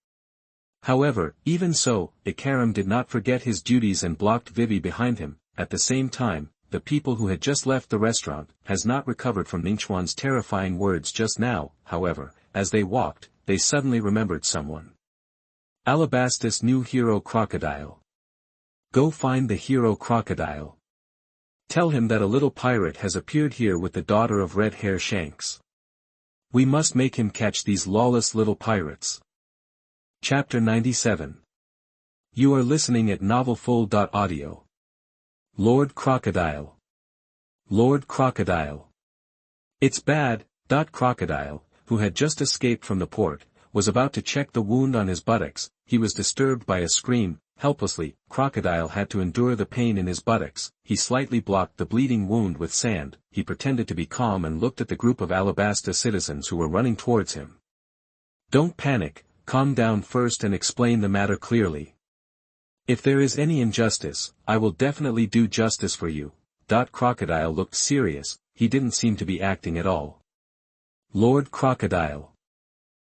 However, even so, Ikaram did not forget his duties and blocked Vivi behind him. At the same time, the people who had just left the restaurant has not recovered from Ningchuan's terrifying words just now. However, as they walked, they suddenly remembered someone. Alabasta's new hero Crocodile. Go find the hero Crocodile. Tell him that a little pirate has appeared here with the daughter of Red Hair Shanks. We must make him catch these lawless little pirates. Chapter 97. You are listening at novelfull.audio. Lord Crocodile. Lord Crocodile. It's bad. Crocodile, who had just escaped from the port, was about to check the wound on his buttocks. He was disturbed by a scream. Helplessly, Crocodile had to endure the pain in his buttocks. He slightly blocked the bleeding wound with sand. He pretended to be calm and looked at the group of Alabasta citizens who were running towards him. Don't panic, calm down first and explain the matter clearly. If there is any injustice, I will definitely do justice for you. Crocodile looked serious, he didn't seem to be acting at all. Lord Crocodile.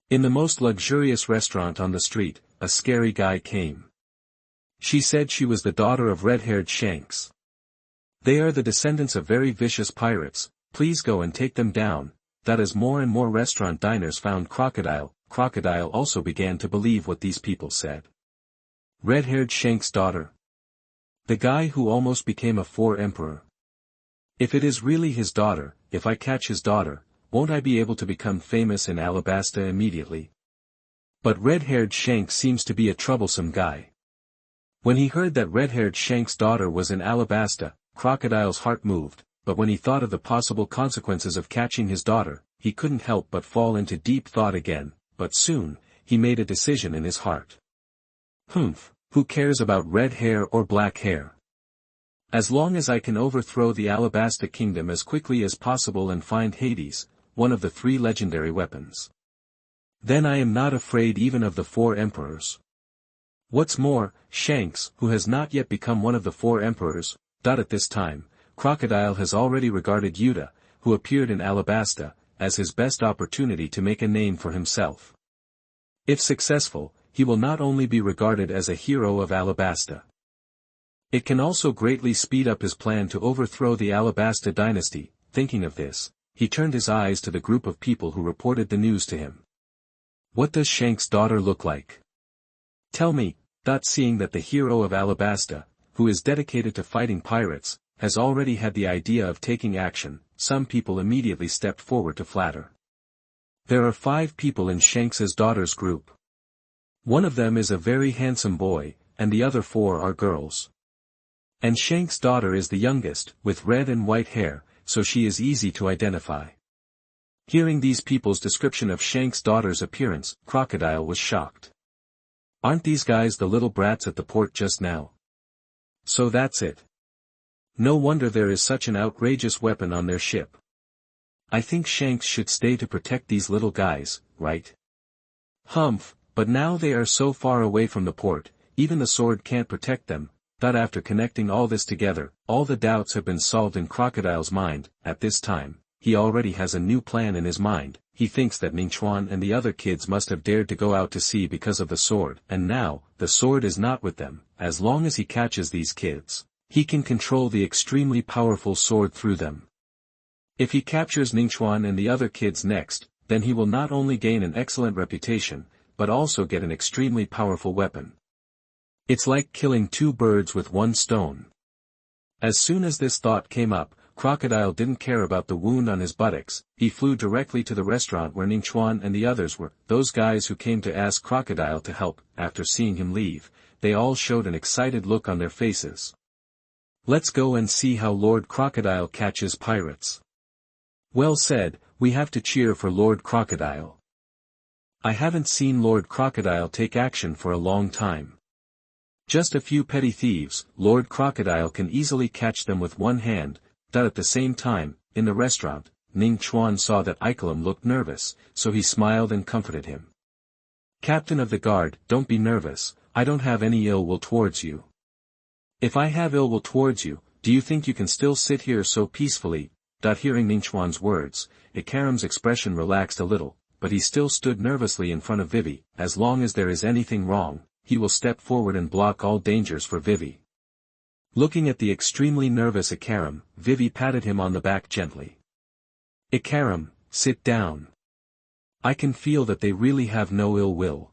In the most luxurious restaurant on the street, a scary guy came. She said she was the daughter of red-haired Shanks. They are the descendants of very vicious pirates, please go and take them down. That as more and more restaurant diners found Crocodile also began to believe what these people said. Red-haired Shank's daughter. The guy who almost became a emperor. If it is really his daughter, if I catch his daughter, won't I be able to become famous in Alabasta immediately? But red-haired Shank seems to be a troublesome guy. When he heard that red-haired Shank's daughter was in Alabasta, Crocodile's heart moved, but when he thought of the possible consequences of catching his daughter, he couldn't help but fall into deep thought again, but soon, he made a decision in his heart. Who cares about red hair or black hair? As long as I can overthrow the Alabasta kingdom as quickly as possible and find Hades, one of the 3 legendary weapons. Then I am not afraid even of the 4 emperors. What's more, Shanks, who has not yet become one of the 4 emperors, at this time, Crocodile has already regarded Yuta, who appeared in Alabasta, as his best opportunity to make a name for himself. If successful, he will not only be regarded as a hero of Alabasta. It can also greatly speed up his plan to overthrow the Alabasta dynasty. Thinking of this, he turned his eyes to the group of people who reported the news to him. What does Shank's daughter look like? Tell me, seeing that the hero of Alabasta, who is dedicated to fighting pirates, has already had the idea of taking action, some people immediately stepped forward to flatter. There are 5 people in Shanks's daughter's group. One of them is a very handsome boy, and the other 4 are girls. And Shank's daughter is the youngest, with red and white hair, so she is easy to identify. Hearing these people's description of Shank's daughter's appearance, Crocodile was shocked. Aren't these guys the little brats at the port just now? So that's it. No wonder there is such an outrageous weapon on their ship. I think Shanks should stay to protect these little guys, right? But now they are so far away from the port, even the sword can't protect them. After connecting all this together, all the doubts have been solved in Crocodile's mind. At this time, he already has a new plan in his mind. He thinks that Ningchuan and the other kids must have dared to go out to sea because of the sword, and now, the sword is not with them. As long as he catches these kids, he can control the extremely powerful sword through them. If he captures Ningchuan and the other kids next, then he will not only gain an excellent reputation, but also get an extremely powerful weapon. It's like killing 2 birds with 1 stone. As soon as this thought came up, Crocodile didn't care about the wound on his buttocks. He flew directly to the restaurant where Ningchuan and the others were. Those guys who came to ask Crocodile to help, after seeing him leave, they all showed an excited look on their faces. Let's go and see how Lord Crocodile catches pirates. Well said, we have to cheer for Lord Crocodile. I haven't seen Lord Crocodile take action for a long time. Just a few petty thieves, Lord Crocodile can easily catch them with 1 hand. At the same time, in the restaurant, Ning Chuan saw that Ikelim looked nervous, so he smiled and comforted him. Captain of the guard, don't be nervous, I don't have any ill will towards you. If I have ill will towards you, do you think you can still sit here so peacefully? Hearing Ningchuan's words, Ikarim's expression relaxed a little, but he still stood nervously in front of Vivi. As long as there is anything wrong, he will step forward and block all dangers for Vivi. Looking at the extremely nervous Ikarim, Vivi patted him on the back gently. Ikarim, sit down. I can feel that they really have no ill will.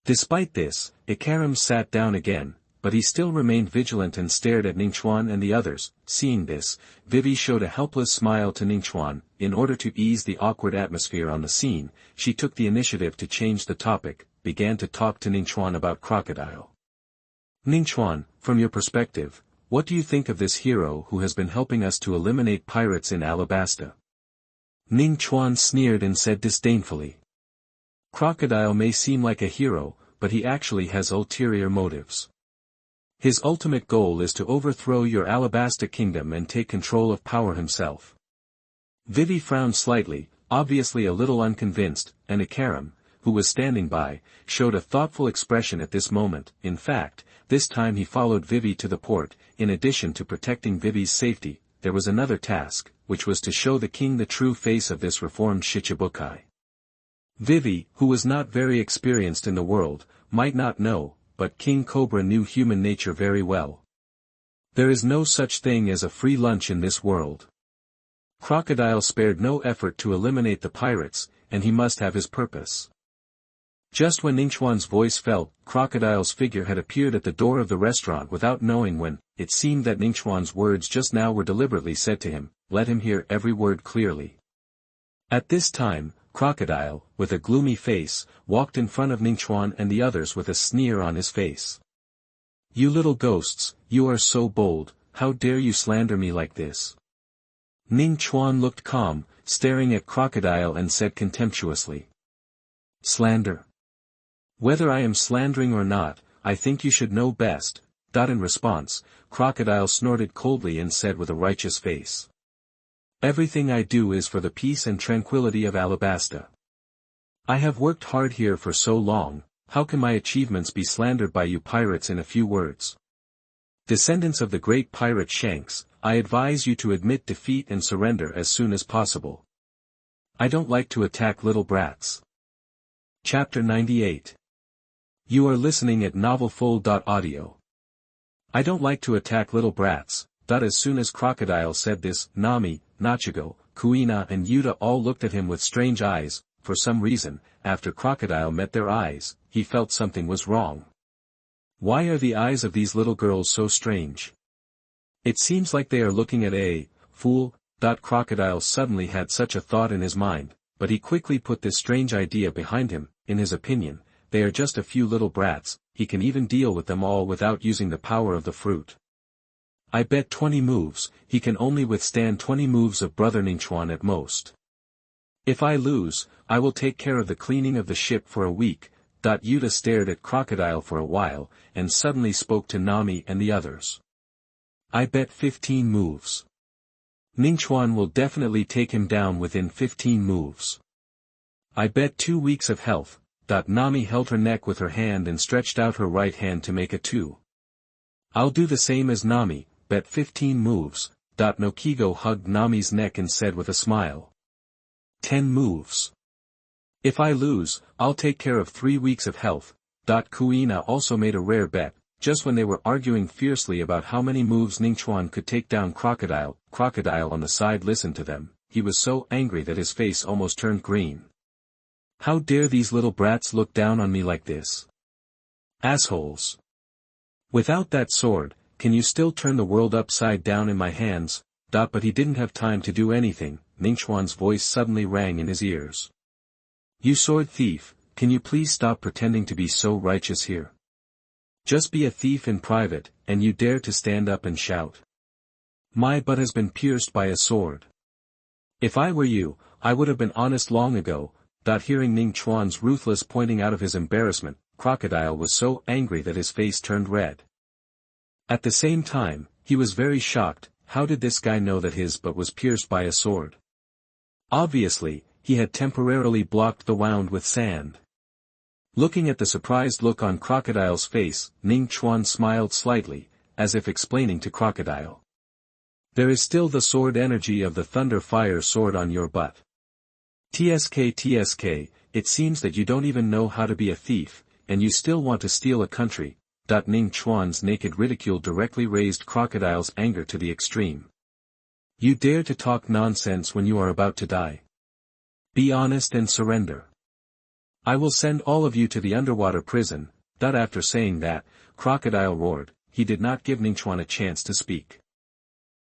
Despite this, Ikarim sat down again, but he still remained vigilant and stared at Ningchuan and the others. Seeing this, Vivi showed a helpless smile to Ningchuan. In order to ease the awkward atmosphere on the scene, she took the initiative to change the topic, began to talk to Ningchuan about Crocodile. Ningchuan, from your perspective, what do you think of this hero who has been helping us to eliminate pirates in Alabasta? Ningchuan sneered and said disdainfully. Crocodile may seem like a hero, but he actually has ulterior motives. His ultimate goal is to overthrow your Alabasta kingdom and take control of power himself. Vivi frowned slightly, obviously a little unconvinced, and Ikarim, who was standing by, showed a thoughtful expression at this moment. In fact, this time he followed Vivi to the port. In addition to protecting Vivi's safety, there was another task, which was to show the king the true face of this reformed Shichibukai. Vivi, who was not very experienced in the world, might not know, but King Cobra knew human nature very well. There is no such thing as a free lunch in this world. Crocodile spared no effort to eliminate the pirates, and he must have his purpose. Just when Ningchuan's voice fell, Crocodile's figure had appeared at the door of the restaurant without knowing when. It seemed that Ningchuan's words just now were deliberately said to him, let him hear every word clearly. At this time, Crocodile, with a gloomy face, walked in front of Ningchuan and the others with a sneer on his face. You little ghosts, you are so bold, how dare you slander me like this? Ningchuan looked calm, staring at Crocodile and said contemptuously. Slander? Whether I am slandering or not, I think you should know best. In response, Crocodile snorted coldly and said with a righteous face. Everything I do is for the peace and tranquility of Alabasta. I have worked hard here for so long, how can my achievements be slandered by you pirates in a few words? Descendants of the great pirate Shanks, I advise you to admit defeat and surrender as soon as possible. I don't like to attack little brats. Chapter 98. You are listening at novelfull.audio. I don't like to attack little brats. As soon as Crocodile said this, Nami, Nachigo, Kuina and Yuta all looked at him with strange eyes. For some reason, after Crocodile met their eyes, he felt something was wrong. Why are the eyes of these little girls so strange? It seems like they are looking at a fool. Crocodile suddenly had such a thought in his mind, but he quickly put this strange idea behind him. In his opinion, they are just a few little brats, he can even deal with them all without using the power of the fruit. I bet 20 moves, he can only withstand 20 moves of Brother Ningchuan at most. If I lose, I will take care of the cleaning of the ship for a week. Yuta stared at Crocodile for a while, and suddenly spoke to Nami and the others. I bet 15 moves. Ningchuan will definitely take him down within 15 moves. I bet 2 weeks of health. Nami held her neck with her hand and stretched out her right hand to make a 2. I'll do the same as Nami, bet 15 moves. Nokigo hugged Nami's neck and said with a smile. 10 moves. If I lose, I'll take care of 3 weeks of health. Kuina also made a rare bet, just when they were arguing fiercely about how many moves Ningchuan could take down Crocodile. Crocodile on the side listened to them, he was so angry that his face almost turned green. How dare these little brats look down on me like this? Assholes. Without that sword, can you still turn the world upside down in my hands? But he didn't have time to do anything. Ningchuan's voice suddenly rang in his ears. You sword thief, can you please stop pretending to be so righteous here? Just be a thief in private, and you dare to stand up and shout. My butt has been pierced by a sword. If I were you, I would have been honest long ago. Hearing Ningchuan's ruthless pointing out of his embarrassment, Crocodile was so angry that his face turned red. At the same time, he was very shocked. How did this guy know that his butt was pierced by a sword? Obviously, he had temporarily blocked the wound with sand. Looking at the surprised look on Crocodile's face, Ningchuan smiled slightly, as if explaining to Crocodile. There is still the sword energy of the thunder fire sword on your butt. TSK, it seems that you don't even know how to be a thief, and you still want to steal a country. Ningchuan's naked ridicule directly raised Crocodile's anger to the extreme. You dare to talk nonsense when you are about to die. Be honest and surrender. I will send all of you to the underwater prison. After saying that, Crocodile roared. He did not give Ningchuan a chance to speak.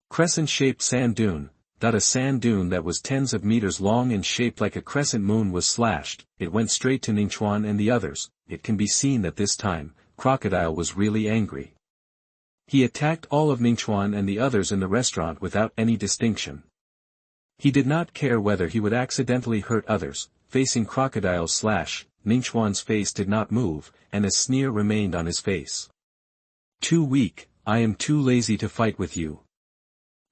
Crescent-shaped sand dune. A sand dune that was tens of meters long and shaped like a crescent moon was slashed. It went straight to Ningchuan and the others. It can be seen that this time, Crocodile was really angry. He attacked all of Ningchuan and the others in the restaurant without any distinction. He did not care whether he would accidentally hurt others. Facing Crocodile's slash, Ningchuan's face did not move, and a sneer remained on his face. Too weak, I am too lazy to fight with you.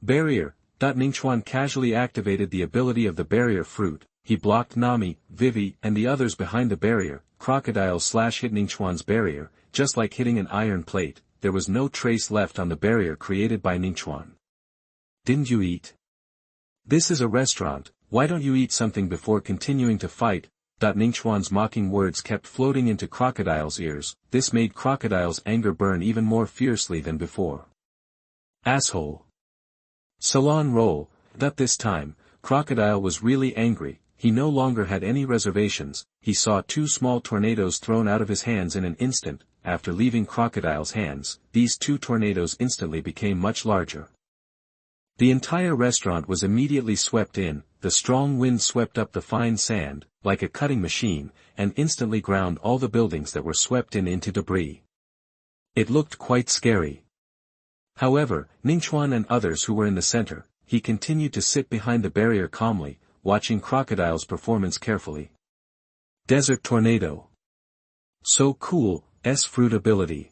Barrier. Ningchuan casually activated the ability of the barrier fruit. He blocked Nami, Vivi, and the others behind the barrier. Crocodile slash hit Ningchuan's barrier, just like hitting an iron plate. There was no trace left on the barrier created by Ningchuan. Didn't you eat? This is a restaurant, why don't you eat something before continuing to fight? Ningchuan's mocking words kept floating into Crocodile's ears. This made Crocodile's anger burn even more fiercely than before. Asshole. Salon roll. That this time, Crocodile was really angry. He no longer had any reservations. He saw two small tornadoes thrown out of his hands in an instant. After leaving Crocodile's hands, these two tornadoes instantly became much larger. The entire restaurant was immediately swept in. The strong wind swept up the fine sand, like a cutting machine, and instantly ground all the buildings that were swept in into debris. It looked quite scary. However, Ningchuan and others who were in the center, he continued to sit behind the barrier calmly, watching Crocodile's performance carefully. Desert Tornado. So cool, fruit ability.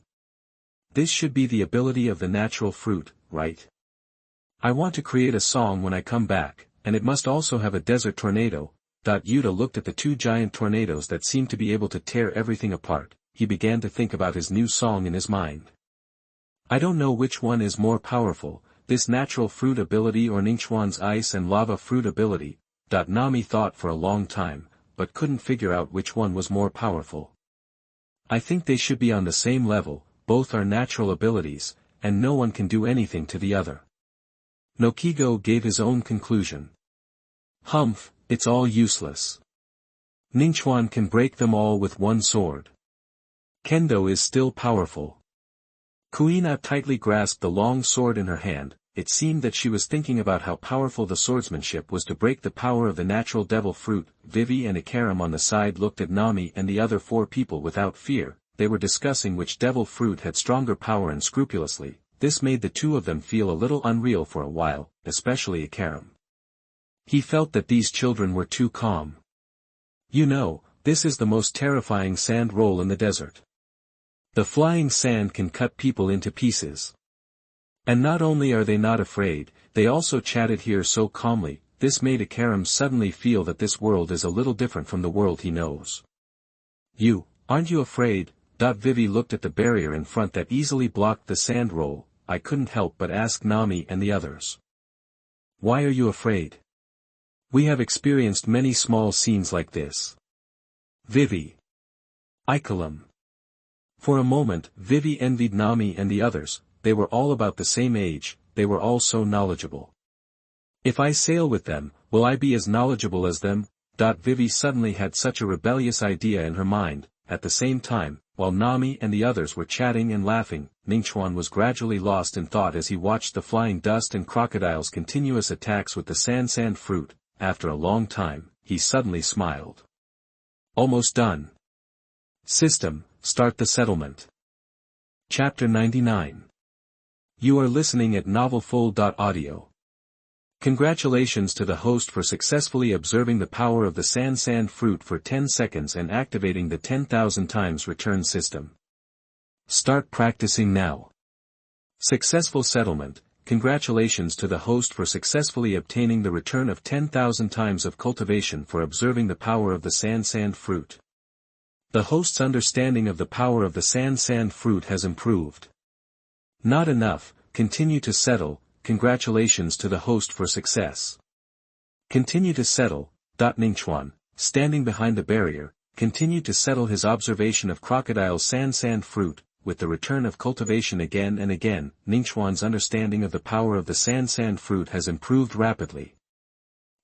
This should be the ability of the natural fruit, right? I want to create a song when I come back, and it must also have a desert tornado. Yuta looked at the two giant tornadoes that seemed to be able to tear everything apart. He began to think about his new song in his mind. I don't know which one is more powerful, this natural fruit ability or Ningchuan's ice and lava fruit ability. Nami thought for a long time, but couldn't figure out which one was more powerful. I think they should be on the same level, both are natural abilities, and no one can do anything to the other. Nokigo gave his own conclusion. Humph, it's all useless. Ningchuan can break them all with one sword. Kendo is still powerful. Kuina tightly grasped the long sword in her hand. It seemed that she was thinking about how powerful the swordsmanship was to break the power of the natural devil fruit. Vivi and Ikaram on the side looked at Nami and the other four people without fear. They were discussing which devil fruit had stronger power and scrupulously. This made the two of them feel a little unreal for a while, especially Ikaram. He felt that these children were too calm. You know, this is the most terrifying sand roll in the desert. The flying sand can cut people into pieces. And not only are they not afraid, they also chatted here so calmly. This made Ikaram suddenly feel that this world is a little different from the world he knows. Aren't you afraid? Vivi looked at the barrier in front that easily blocked the sand roll. I couldn't help but ask Nami and the others. Why are you afraid? We have experienced many small scenes like this. Vivi. Ikaram. For a moment, Vivi envied Nami and the others. They were all about the same age, they were all so knowledgeable. If I sail with them, will I be as knowledgeable as them? Vivi suddenly had such a rebellious idea in her mind. At the same time, while Nami and the others were chatting and laughing, Ningchuan was gradually lost in thought as he watched the flying dust and Crocodile's continuous attacks with the sand fruit. After a long time, he suddenly smiled. Almost done. System, start the settlement. Chapter 99. You are listening at novelfull.audio. Congratulations to the host for successfully observing the power of the sand fruit for 10 seconds and activating the 10,000 times return system. Start practicing now. Successful settlement. Congratulations to the host for successfully obtaining the return of 10,000 times of cultivation for observing the power of the sand fruit. The host's understanding of the power of the sand fruit has improved. Not enough, continue to settle. Congratulations to the host for success. Continue to settle. Ningchuan, standing behind the barrier, continued to settle his observation of Crocodile's sand fruit. With the return of cultivation again and again, Ningchuan's understanding of the power of the sand fruit has improved rapidly.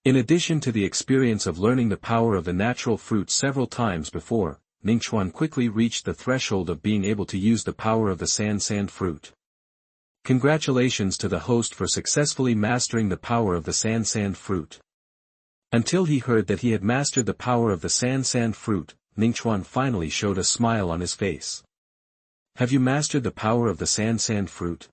In addition to the experience of learning the power of the natural fruit several times before, Ningchuan quickly reached the threshold of being able to use the power of the sand fruit. Congratulations to the host for successfully mastering the power of the sand fruit. Until he heard that he had mastered the power of the sand fruit, Ningchuan finally showed a smile on his face. Have you mastered the power of the sand fruit?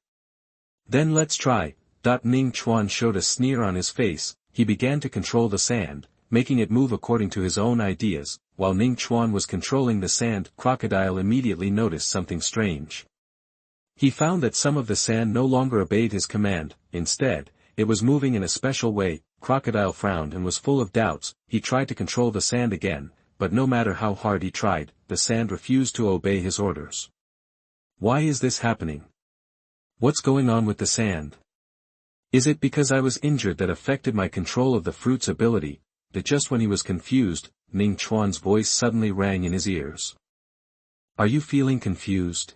Then let's try. Ningchuan showed a sneer on his face. He began to control the sand, making it move according to his own ideas. While Ningchuan was controlling the sand, Crocodile immediately noticed something strange. He found that some of the sand no longer obeyed his command. Instead, it was moving in a special way. Crocodile frowned and was full of doubts. He tried to control the sand again, but no matter how hard he tried, the sand refused to obey his orders. Why is this happening? What's going on with the sand? Is it because I was injured that affected my control of the fruit's ability? That just when he was confused, Ningchuan's voice suddenly rang in his ears. Are you feeling confused?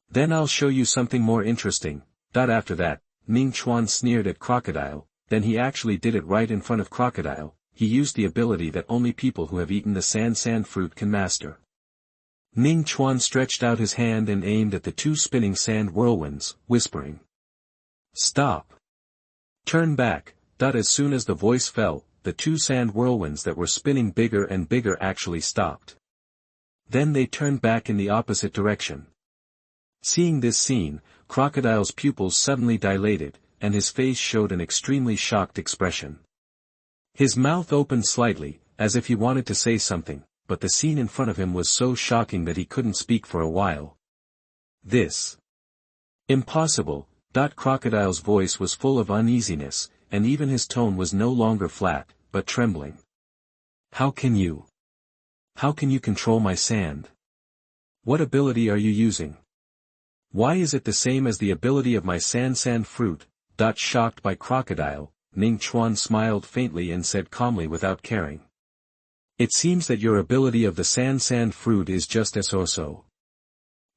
Then I'll show you something more interesting. After that, Ning Chuan sneered at Crocodile, then he actually did it right in front of Crocodile. He used the ability that only people who have eaten the sand fruit can master. Ning Chuan stretched out his hand and aimed at the two spinning sand whirlwinds, whispering, "Stop! Turn back!" As soon as the voice fell, the two sand whirlwinds that were spinning bigger and bigger actually stopped. Then they turned back in the opposite direction. Seeing this scene, Crocodile's pupils suddenly dilated, and his face showed an extremely shocked expression. His mouth opened slightly, as if he wanted to say something, but the scene in front of him was so shocking that he couldn't speak for a while. This. Impossible. Crocodile's voice was full of uneasiness, and even his tone was no longer flat, but trembling. How can you control my sand? What ability are you using? Why is it the same as the ability of my sand fruit? Shocked by Crocodile, Ning Chuan smiled faintly and said calmly without caring. It seems that your ability of the sand fruit is just as so.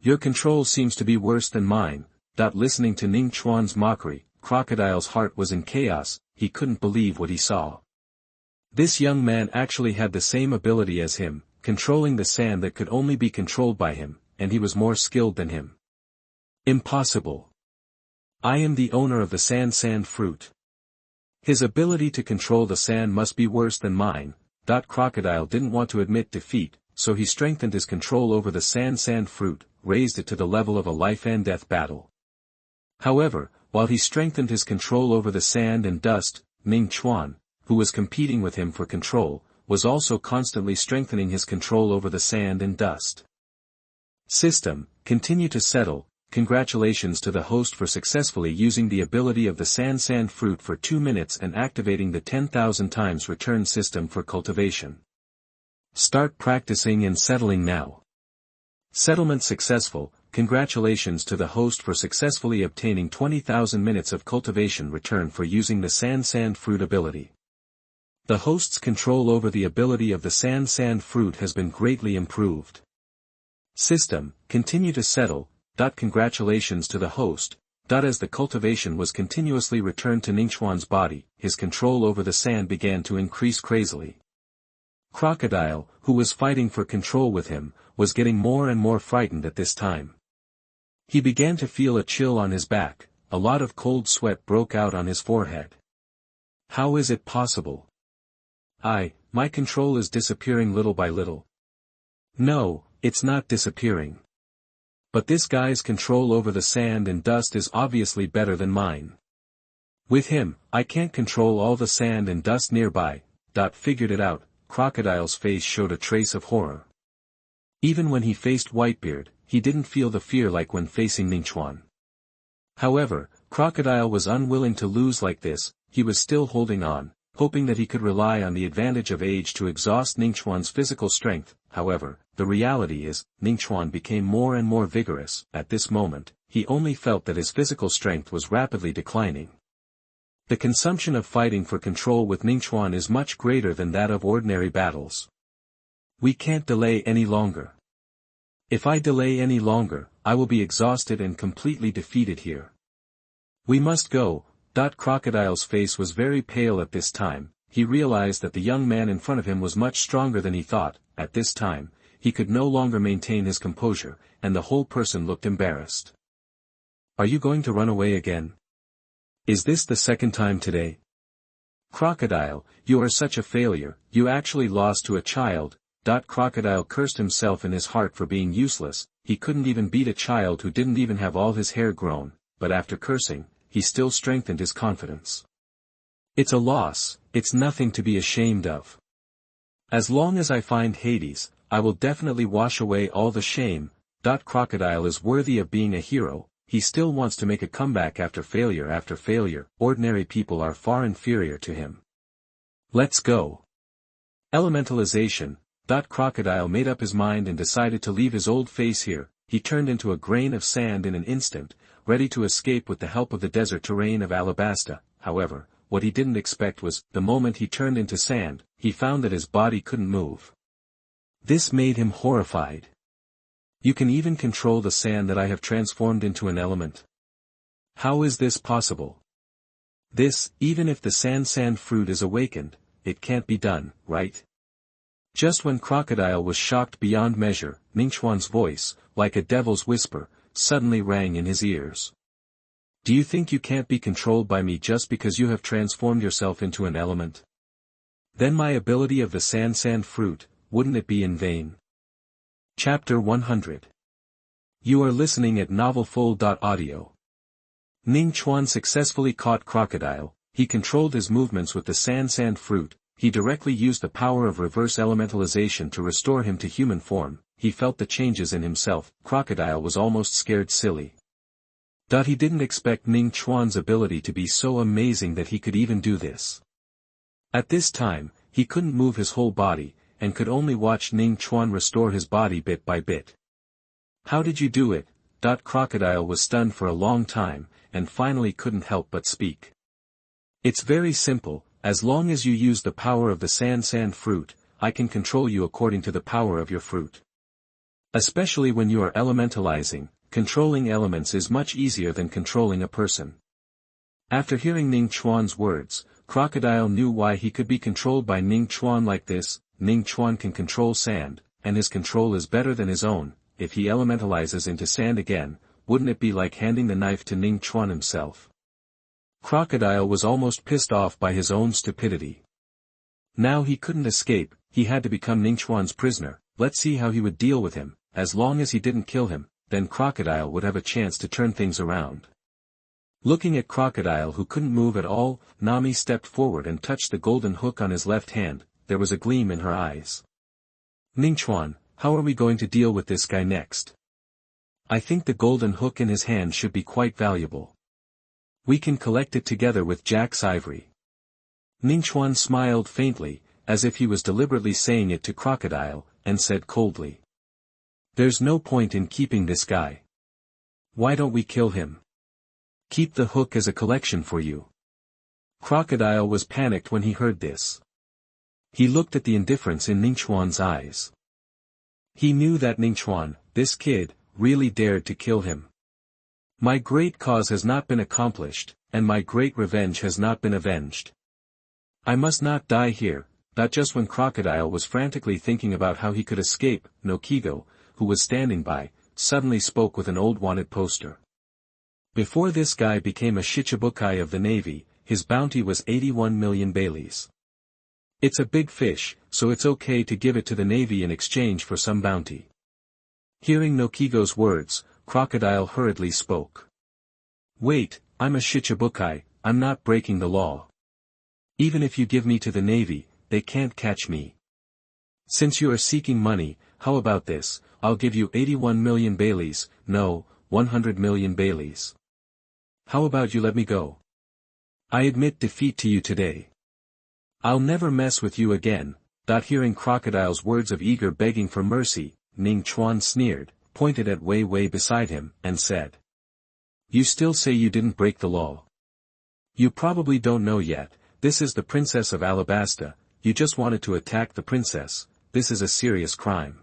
Your control seems to be worse than mine. Listening to Ning Chuan's mockery, Crocodile's heart was in chaos. He couldn't believe what he saw. This young man actually had the same ability as him, controlling the sand that could only be controlled by him, and he was more skilled than him. Impossible. I am the owner of the sand fruit. His ability to control the sand must be worse than mine. Crocodile didn't want to admit defeat, so he strengthened his control over the sand fruit, raised it to the level of a life-and-death battle. However, while he strengthened his control over the sand and dust, Ning Chuan, who was competing with him for control, was also constantly strengthening his control over the sand and dust. System, continue to settle. Congratulations to the host for successfully using the ability of the sand fruit for 2 minutes and activating the 10,000 times return system for cultivation. Start practicing and settling now. Settlement successful. Congratulations to the host for successfully obtaining 20,000 minutes of cultivation return for using the sand fruit ability. The host's control over the ability of the sand fruit has been greatly improved. System, continue to settle. Congratulations to the host. As the cultivation was continuously returned to Ningchuan's body, his control over the sand began to increase crazily. Crocodile, who was fighting for control with him, was getting more and more frightened at this time. He began to feel a chill on his back, a lot of cold sweat broke out on his forehead. How is it possible? My control is disappearing little by little. No, it's not disappearing. But this guy's control over the sand and dust is obviously better than mine. With him, I can't control all the sand and dust nearby. Figured it out. Crocodile's face showed a trace of horror. Even when he faced Whitebeard, he didn't feel the fear like when facing Ningchuan. However, Crocodile was unwilling to lose like this. He was still holding on, hoping that he could rely on the advantage of age to exhaust Ningchuan's physical strength. However, the reality is, Ningchuan became more and more vigorous. At this moment, he only felt that his physical strength was rapidly declining. The consumption of fighting for control with Ningchuan is much greater than that of ordinary battles. We can't delay any longer. If I delay any longer, I will be exhausted and completely defeated here. We must go. Crocodile's face was very pale at this time. He realized that the young man in front of him was much stronger than he thought. At this time, he could no longer maintain his composure, and the whole person looked embarrassed. Are you going to run away again? Is this the second time today? Crocodile, you are such a failure, you actually lost to a child. Crocodile cursed himself in his heart for being useless. He couldn't even beat a child who didn't even have all his hair grown, but after cursing, he still strengthened his confidence. It's a loss, it's nothing to be ashamed of. As long as I find Hades, I will definitely wash away all the shame. Crocodile is worthy of being a hero. He still wants to make a comeback after failure after failure. Ordinary people are far inferior to him. Let's go. Elementalization. Crocodile made up his mind and decided to leave his old face here. He turned into a grain of sand in an instant, ready to escape with the help of the desert terrain of Alabasta. However, what he didn't expect was, the moment he turned into sand, he found that his body couldn't move. This made him horrified. You can even control the sand that I have transformed into an element. How is this possible? This, even if the sand fruit is awakened, it can't be done, right? Just when Crocodile was shocked beyond measure, Ningchuan's voice, like a devil's whisper, suddenly rang in his ears. Do you think you can't be controlled by me just because you have transformed yourself into an element? Then my ability of the sand fruit, wouldn't it be in vain? Chapter 100. You are listening at novelfull.audio. Ning Chuan successfully caught Crocodile. He controlled his movements with the sand fruit. He directly used the power of reverse elementalization to restore him to human form. He felt the changes in himself. Crocodile was almost scared silly. He didn't expect Ning Chuan's ability to be so amazing that he could even do this. At this time, he couldn't move his whole body, and could only watch Ning Chuan restore his body bit by bit. How did you do it? Crocodile was stunned for a long time, and finally couldn't help but speak. It's very simple. As long as you use the power of the sand fruit, I can control you according to the power of your fruit. Especially when you are elementalizing, controlling elements is much easier than controlling a person. After hearing Ning Chuan's words, Crocodile knew why he could be controlled by Ning Chuan like this. Ning Chuan can control sand, and his control is better than his own. If he elementalizes into sand again, wouldn't it be like handing the knife to Ning Chuan himself? Crocodile was almost pissed off by his own stupidity. Now he couldn't escape, he had to become Ningchuan's prisoner. Let's see how he would deal with him. As long as he didn't kill him, then Crocodile would have a chance to turn things around. Looking at Crocodile who couldn't move at all, Nami stepped forward and touched the golden hook on his left hand. There was a gleam in her eyes. Ningchuan, how are we going to deal with this guy next? I think the golden hook in his hand should be quite valuable. We can collect it together with Jack's ivory. Ningchuan smiled faintly, as if he was deliberately saying it to Crocodile, and said coldly. There's no point in keeping this guy. Why don't we kill him? Keep the hook as a collection for you. Crocodile was panicked when he heard this. He looked at the indifference in Ningchuan's eyes. He knew that Ningchuan, this kid, really dared to kill him. My great cause has not been accomplished, and my great revenge has not been avenged. I must not die here. Just when Crocodile was frantically thinking about how he could escape, Kaido, who was standing by, suddenly spoke with an old wanted poster. Before this guy became a Shichibukai of the Navy, his bounty was 81 million Baileys. It's a big fish, so it's okay to give it to the Navy in exchange for some bounty. Hearing Kaido's words, Crocodile hurriedly spoke. Wait, I'm a Shichibukai, I'm not breaking the law. Even if you give me to the Navy, they can't catch me. Since you are seeking money, how about this? I'll give you 81 million Baileys, no, 100 million Baileys. How about you let me go? I admit defeat to you today. I'll never mess with you again. Hearing Crocodile's words of eager begging for mercy, Ning Chuan sneered, pointed at Wei beside him, and said. You still say you didn't break the law. You probably don't know yet, this is the Princess of Alabasta, you just wanted to attack the princess, this is a serious crime.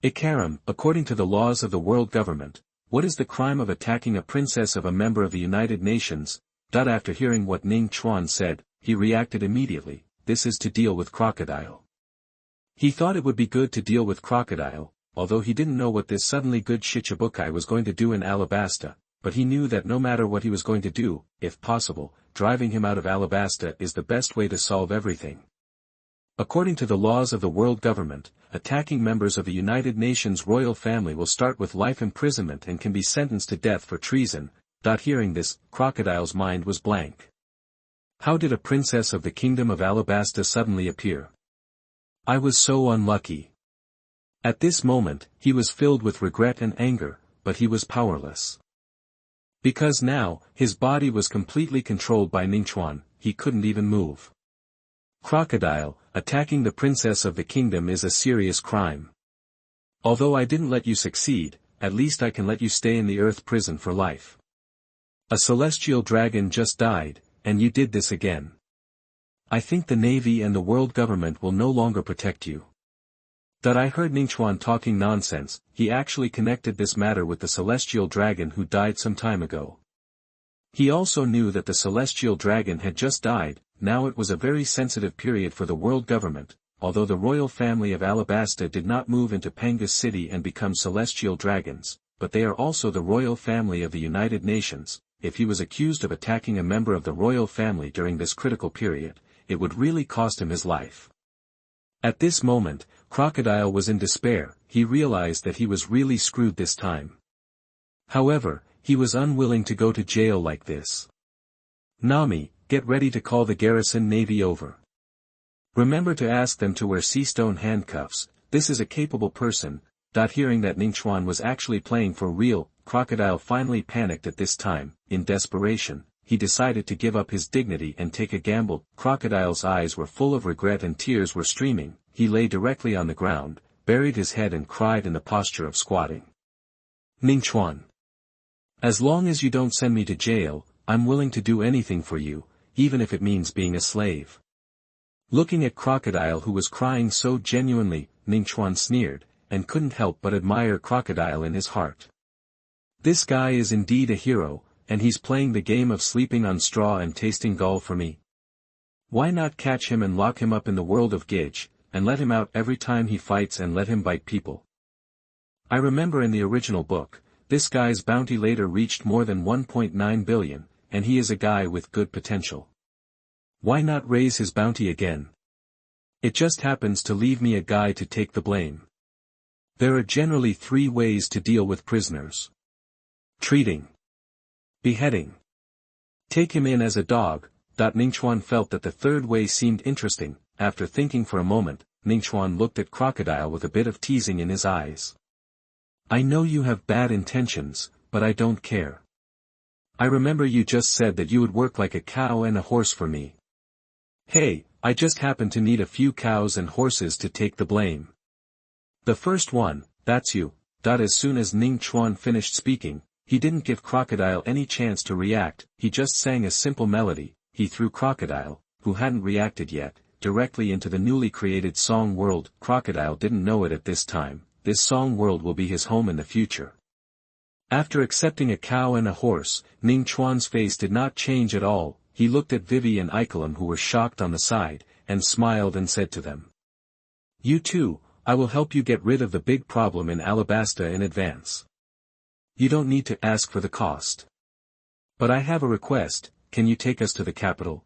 Ikaram, according to the laws of the world government, what is the crime of attacking a princess of a member of the United Nations? After hearing what Ning Chuan said, he reacted immediately, this is to deal with Crocodile. He thought it would be good to deal with Crocodile, although he didn't know what this suddenly good Shichibukai was going to do in Alabasta, but he knew that no matter what he was going to do, if possible, driving him out of Alabasta is the best way to solve everything. According to the laws of the world government, attacking members of the United Nations royal family will start with life imprisonment and can be sentenced to death for treason. Hearing this, Crocodile's mind was blank. How did a princess of the kingdom of Alabasta suddenly appear? I was so unlucky. At this moment, he was filled with regret and anger, but he was powerless. Because now, his body was completely controlled by Ningchuan, he couldn't even move. Crocodile, attacking the princess of the kingdom is a serious crime. Although I didn't let you succeed, at least I can let you stay in the earth prison for life. A celestial dragon just died, and you did this again. I think the Navy and the world government will no longer protect you. I heard Ningchuan talking nonsense, he actually connected this matter with the celestial dragon who died some time ago. He also knew that the celestial dragon had just died. Now it was a very sensitive period for the world government. Although the royal family of Alabasta did not move into Pangus City and become celestial dragons, but they are also the royal family of the United Nations. If he was accused of attacking a member of the royal family during this critical period, it would really cost him his life. At this moment, Crocodile was in despair. He realized that he was really screwed this time. However, he was unwilling to go to jail like this. Nami, get ready to call the garrison navy over. Remember to ask them to wear sea-stone handcuffs. This is a capable person. Hearing that Ningchuan was actually playing for real, Crocodile finally panicked at this time. In desperation, he decided to give up his dignity and take a gamble. Crocodile's eyes were full of regret and tears were streaming. He lay directly on the ground, buried his head and cried in the posture of squatting. Ningchuan. As long as you don't send me to jail, I'm willing to do anything for you, even if it means being a slave. Looking at Crocodile who was crying so genuinely, Ningchuan sneered, and couldn't help but admire Crocodile in his heart. This guy is indeed a hero, and he's playing the game of sleeping on straw and tasting gall for me. Why not catch him and lock him up in the world of Gidge, and let him out every time he fights and let him bite people? I remember in the original book, this guy's bounty later reached more than 1.9 billion, and he is a guy with good potential. Why not raise his bounty again? It just happens to leave me a guy to take the blame. There are generally 3 ways to deal with prisoners. Treating. Beheading. Take him in as a dog. Ningchuan felt that the third way seemed interesting. After thinking for a moment, Ningchuan looked at Crocodile with a bit of teasing in his eyes. I know you have bad intentions, but I don't care. I remember you just said that you would work like a cow and a horse for me. Hey, I just happen to need a few cows and horses to take the blame. The first one, that's you. As soon as Ning Chuan finished speaking, he didn't give Crocodile any chance to react. He just sang a simple melody. He threw Crocodile, who hadn't reacted yet, directly into the newly created song world. Crocodile didn't know it at this time. This song world will be his home in the future. After accepting a cow and a horse, Ning Chuan's face did not change at all. He looked at Vivi and Ikelim who were shocked on the side, and smiled and said to them. You too, I will help you get rid of the big problem in Alabasta in advance. You don't need to ask for the cost. But I have a request, can you take us to the capital?